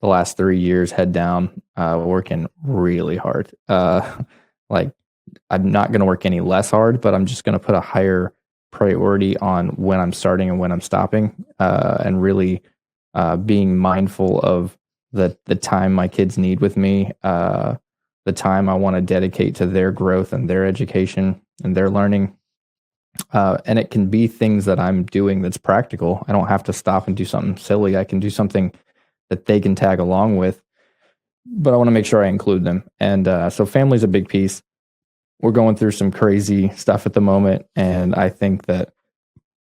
the last 3 years head down, working really hard. Like I'm not going to work any less hard, but I'm just going to put a higher priority on when I'm starting and when I'm stopping, and really being mindful of the time my kids need with me, the time I want to dedicate to their growth and their education and their learning. And it can be things that I'm doing that's practical. I don't have to stop and do something silly. I can do something that they can tag along with, but I want to make sure I include them. And so family's a big piece. We're going through some crazy stuff at the moment, and I think that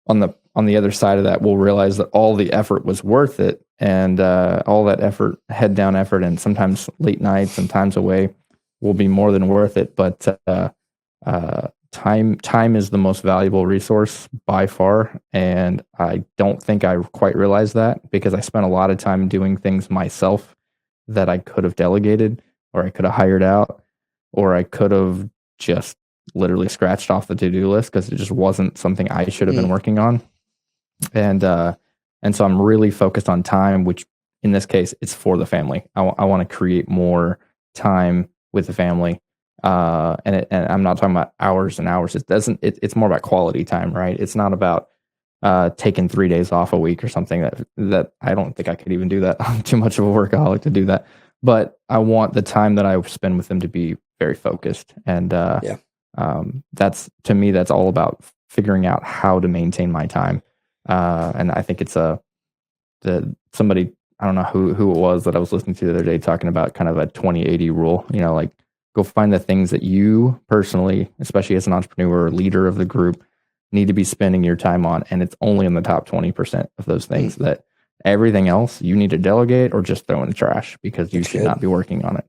on the other side of that, we'll realize that all the effort was worth it, and all that effort, head down effort, and sometimes late nights and times away, will be more than worth it. But time is the most valuable resource by far, and I don't think I quite realized that because I spent a lot of time doing things myself that I could have delegated, or I could have hired out, or I could have just literally scratched off the to-do list because it just wasn't something I should have been working on. And so I'm really focused on time, which in this case, it's for the family. I want to create more time with the family. And I'm not talking about hours and hours. It's more about quality time, right? It's not about taking 3 days off a week or something that I don't think I could even do that. I'm too much of a workaholic to do that. But I want the time that I spend with them to be very focused. And that's, to me, that's all about figuring out how to maintain my time. And I think it's somebody, I don't know who it was that I was listening to the other day talking about kind of a 20-80 rule, like go find the things that you personally, especially as an entrepreneur or leader of the group, need to be spending your time on. And it's only in the top 20% of those things that everything else you need to delegate or just throw in the trash because you should not be working on it.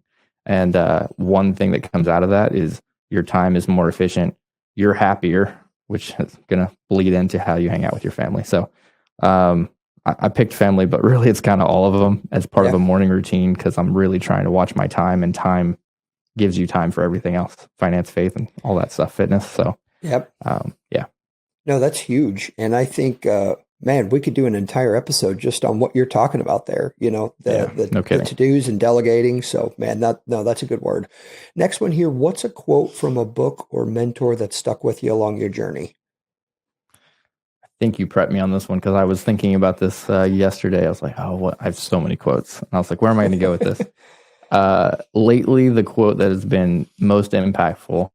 And one thing that comes out of that is your time is more efficient. You're happier, which is going to bleed into how you hang out with your family. So I picked family, but really it's kind of all of them as part of a morning routine because I'm really trying to watch my time, and time gives you time for everything else, finance, faith, and all that stuff, fitness. So, yeah. No, that's huge. And I think, man, we could do an entire episode just on what you're talking about there, the to-dos and delegating. So, man, that's a good word. Next one here. What's a quote from a book or mentor that stuck with you along your journey? I think you prepped me on this one because I was thinking about this yesterday. I was like, I have so many quotes. And I was like, where am I going to go with this? Lately, the quote that has been most impactful,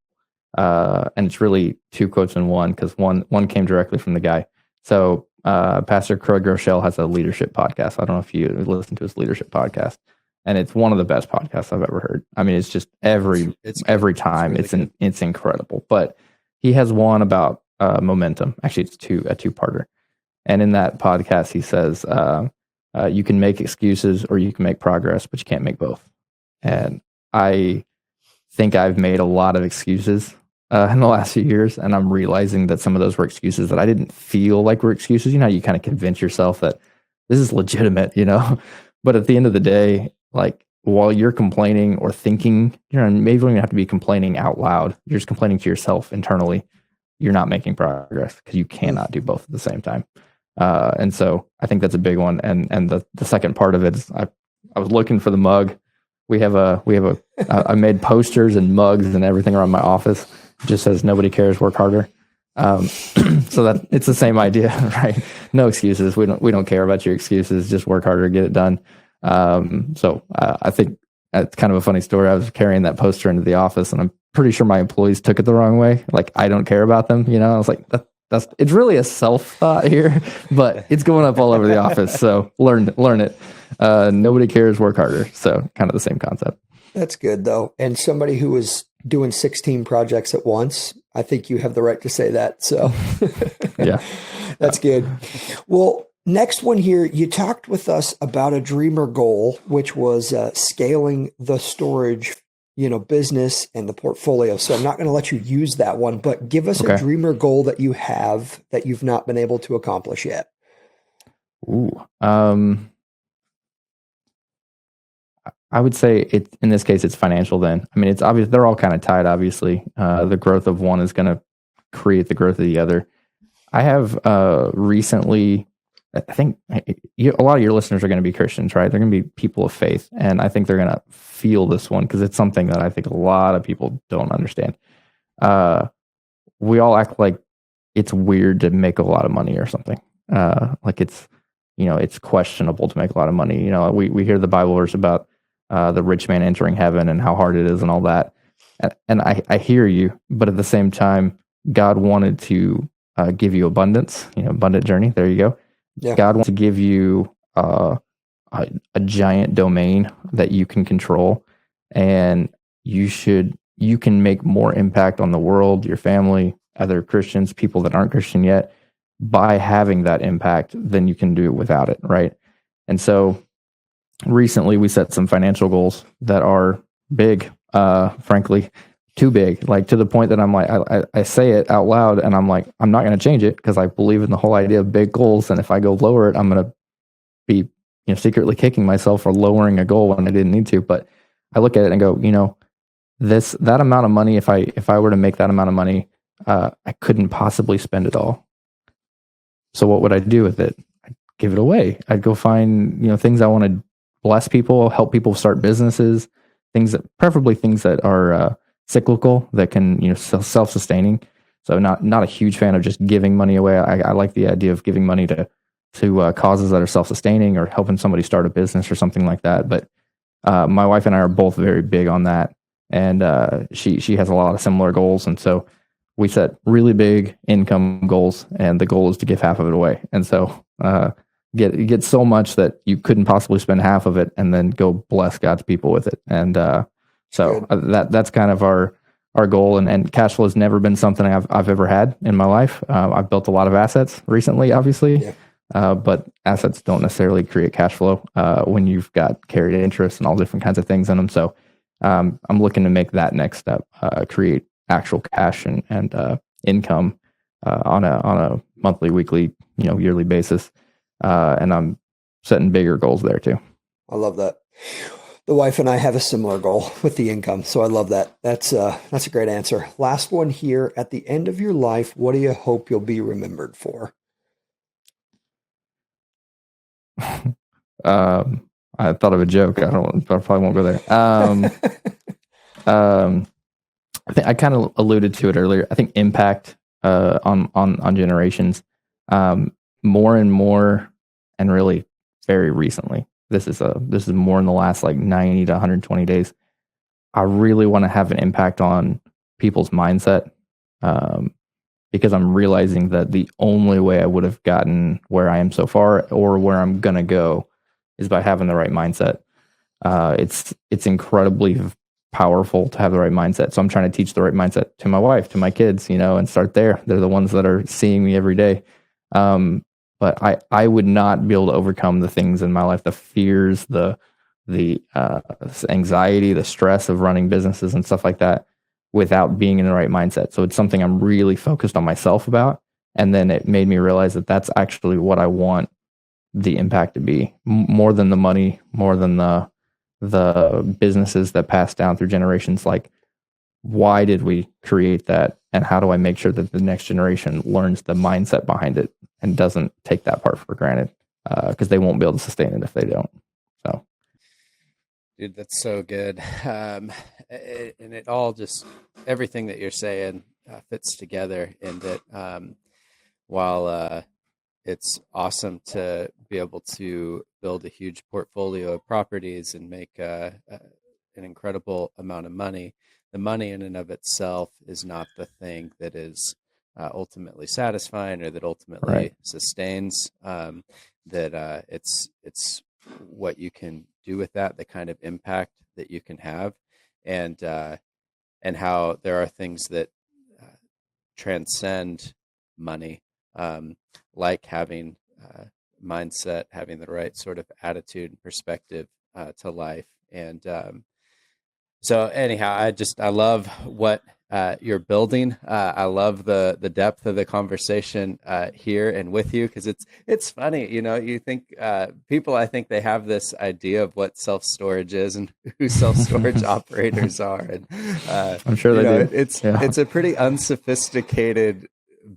and it's really two quotes in one because one came directly from the guy. So Pastor Craig Rochelle has a leadership podcast. I don't know if you listen to his leadership podcast, and it's one of the best podcasts I've ever heard. I mean, it's just every time it's incredible. But he has one about momentum. Actually, it's a two-parter. And in that podcast, he says, you can make excuses or you can make progress, but you can't make both. And I think I've made a lot of excuses in the last few years, and I'm realizing that some of those were excuses that I didn't feel like were excuses. You kind of convince yourself that this is legitimate, but at the end of the day, like while you're complaining or thinking, maybe you don't even have to be complaining out loud. You're just complaining to yourself internally. You're not making progress because you cannot do both at the same time. And so I think that's a big one. And the second part of it is I was looking for the mug. I made posters and mugs and everything around my office. It just says nobody cares, work harder. So that it's the same idea, right? No excuses. We don't care about your excuses. Just work harder, get it done. So I think it's kind of a funny story. I was carrying that poster into the office, and I'm pretty sure my employees took it the wrong way. Like I don't care about them. I was like, it's really a self thought here, but it's going up all over the office. So learn it. Nobody cares, work harder. So kind of the same concept. That's good though. And somebody who is doing 16 projects at once, I think you have the right to say that. So yeah, that's good. Well, next one here, you talked with us about a dreamer goal, which was scaling the storage, business and the portfolio. So I'm not going to let you use that one, but give us a dreamer goal that you have that you've not been able to accomplish yet. Ooh, I would say in this case, it's financial then. I mean, it's obvious they're all kind of tied, obviously. The growth of one is going to create the growth of the other. I have recently, I think a lot of your listeners are going to be Christians, right? They're going to be people of faith. And I think they're going to feel this one because it's something that I think a lot of people don't understand. We all act like it's weird to make a lot of money or something. Like it's questionable to make a lot of money. We hear the Bible verse about the rich man entering heaven and how hard it is and all that. And I hear you, but at the same time, God wanted to give you abundance, abundant journey. There you go. Yeah. God wants to give you a giant domain that you can control, and you can make more impact on the world, your family, other Christians, people that aren't Christian yet, by having that impact than you can do without it, right? And so recently we set some financial goals that are big, frankly, too big, like to the point that I'm like, I say it out loud and I'm like, I'm not going to change it because I believe in the whole idea of big goals. And if I go lower it, I'm going to be, secretly kicking myself for lowering a goal when I didn't need to. But I look at it and go, that amount of money, if I were to make that amount of money, I couldn't possibly spend it all. So what would I do with it? I'd give it away. I'd go find, things I want to bless people, help people start businesses, preferably things that are cyclical, that can, self-sustaining. So not a huge fan of just giving money away. I like the idea of giving money to causes that are self-sustaining or helping somebody start a business or something like that. But my wife and I are both very big on that. And she has a lot of similar goals. And so we set really big income goals, and the goal is to give half of it away. And so get so much that you couldn't possibly spend half of it and then go bless God's people with it. And that's kind of our goal. And cash flow has never been something I've ever had in my life. I've built a lot of assets recently, obviously, but assets don't necessarily create cash flow when you've got carried interest and all different kinds of things in them. So I'm looking to make that next step, create actual cash and income on a monthly, weekly, yearly basis. And I'm setting bigger goals there too. I love that. The wife and I have a similar goal with the income. So I love that. That's a great answer. Last one here. At the end of your life, what do you hope you'll be remembered for? I thought of a joke. I probably won't go there. I think I kind of alluded to it earlier. I think impact on generations, more and more, and really very recently. This is more in the last like 90 to 120 days. I really want to have an impact on people's mindset, because I'm realizing that the only way I would have gotten where I am so far or where I'm gonna go is by having the right mindset. It's incredibly powerful to have the right mindset. So I'm trying to teach the right mindset to my wife, to my kids, and start there. They're the ones that are seeing me every day. But I would not be able to overcome the things in my life, the fears, the anxiety, the stress of running businesses and stuff like that without being in the right mindset. So it's something I'm really focused on myself about. And then it made me realize that that's actually what I want the impact to be, more than the money, more than the businesses that pass down through generations. Like, why did we create that? And how do I make sure that the next generation learns the mindset behind it and doesn't take that part for granted? Because they won't be able to sustain it if they don't. So, dude, that's so good. And it all just, everything that you're saying fits together in that while it's awesome to be able to build a huge portfolio of properties and make an incredible amount of money, the money in and of itself is not the thing that is ultimately satisfying or that ultimately sustains. That it's what you can do with that, the kind of impact that you can have, and how there are things that transcend money, like having mindset, having the right sort of attitude and perspective to life. And so anyhow, I love what you're building. I love the depth of the conversation here and with you, because it's funny, you think people, I think they have this idea of what self-storage is and who self-storage operators are, and I'm sure they do. It's a pretty unsophisticated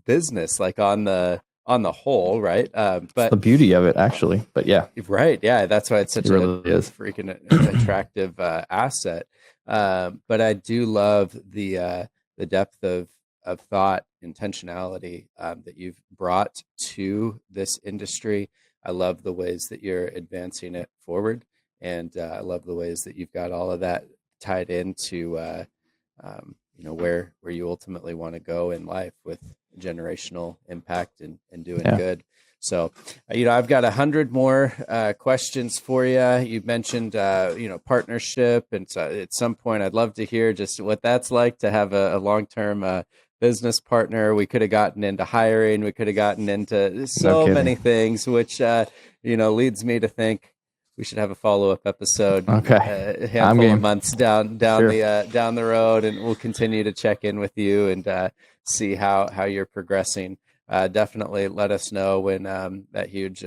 business, like on the whole, right? But the beauty of it, actually. But yeah, right, yeah, that's why it's such really a freaking attractive asset. But I do love the depth of thought, intentionality that you've brought to this industry. I love the ways that you're advancing it forward, and I love the ways that you've got all of that tied into where you ultimately want to go in life with generational impact and doing good. So, I've got 100 more questions for you. You mentioned, partnership. And so at some point, I'd love to hear just what that's like to have a long-term business partner. We could have gotten into hiring. We could have gotten into so many things, which, leads me to think we should have a follow-up episode. Okay. A handful of months down the road, and we'll continue to check in with you and see how you're progressing. Definitely let us know when that huge,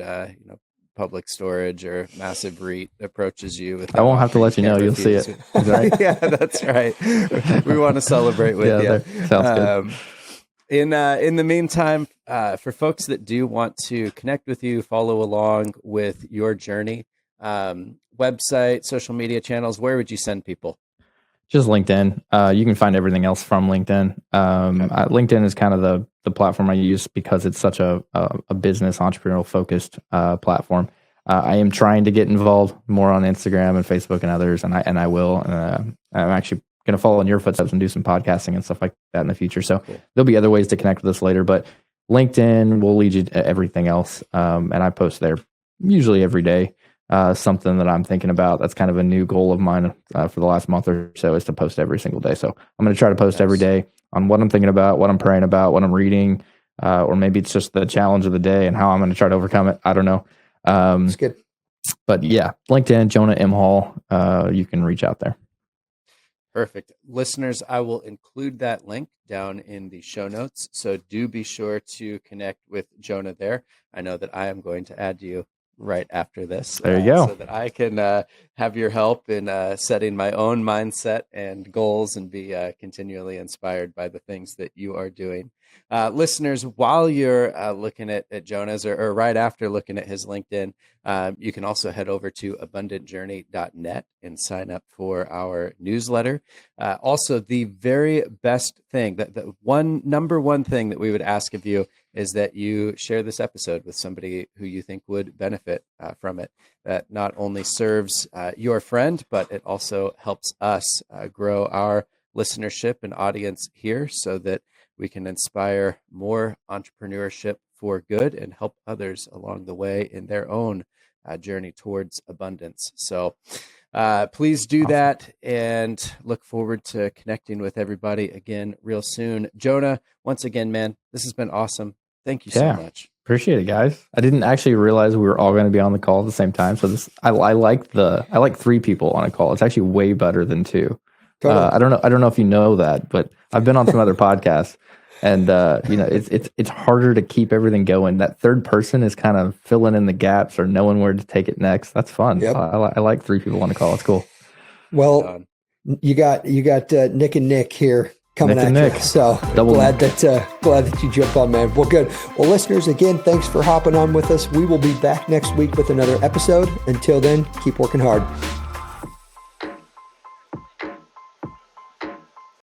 public storage or massive REIT approaches you. I won't have to let you know. You'll see it. Right? Yeah, that's right. We want to celebrate with you. Sounds good. In the meantime, for folks that do want to connect with you, follow along with your journey, website, social media channels, where would you send people? Just LinkedIn. You can find everything else from LinkedIn. LinkedIn is kind of the platform I use because it's such a business entrepreneurial focused platform. I am trying to get involved more on Instagram and Facebook and others, and I will. I'm actually going to follow in your footsteps and do some podcasting and stuff like that in the future. So there'll be other ways to connect with us later, but LinkedIn will lead you to everything else. And I post there usually every day. Something that I'm thinking about. That's kind of a new goal of mine for the last month or so, is to post every single day. So I'm going to try to post every day on what I'm thinking about, what I'm praying about, what I'm reading, or maybe it's just the challenge of the day and how I'm going to try to overcome it. I don't know. That's good. But yeah, LinkedIn, Jonah M. Hall, you can reach out there. Perfect. Listeners, I will include that link down in the show notes. So do be sure to connect with Jonah there. I know that I am going to add you right after this. There you go. So that I can have your help in setting my own mindset and goals and be continually inspired by the things that you are doing. Listeners, while you're looking at Jonah's or right after looking at his LinkedIn, you can also head over to abundantjourney.net and sign up for our newsletter. Also, the very best thing, the number one thing that we would ask of you is that you share this episode with somebody who you think would benefit from it. That not only serves your friend, but it also helps us grow our listenership and audience here so that we can inspire more entrepreneurship for good and help others along the way in their own journey towards abundance. So please do that, and look forward to connecting with everybody again real soon. Jonah, once again, man, this has been awesome. Thank you so much. Appreciate it, guys. I didn't actually realize we were all going to be on the call at the same time. So I like 3 people on a call. It's actually way better than 2. Totally. I don't know if you know that, but I've been on some other podcasts, and it's harder to keep everything going. That third person is kind of filling in the gaps or knowing where to take it next. That's fun. Yep. I like 3 people on a call. It's cool. Well, you got Nick and Nick here coming at you. So glad that you jumped on, man. Well, good. Well, listeners, again, thanks for hopping on with us. We will be back next week with another episode. Until then, keep working hard.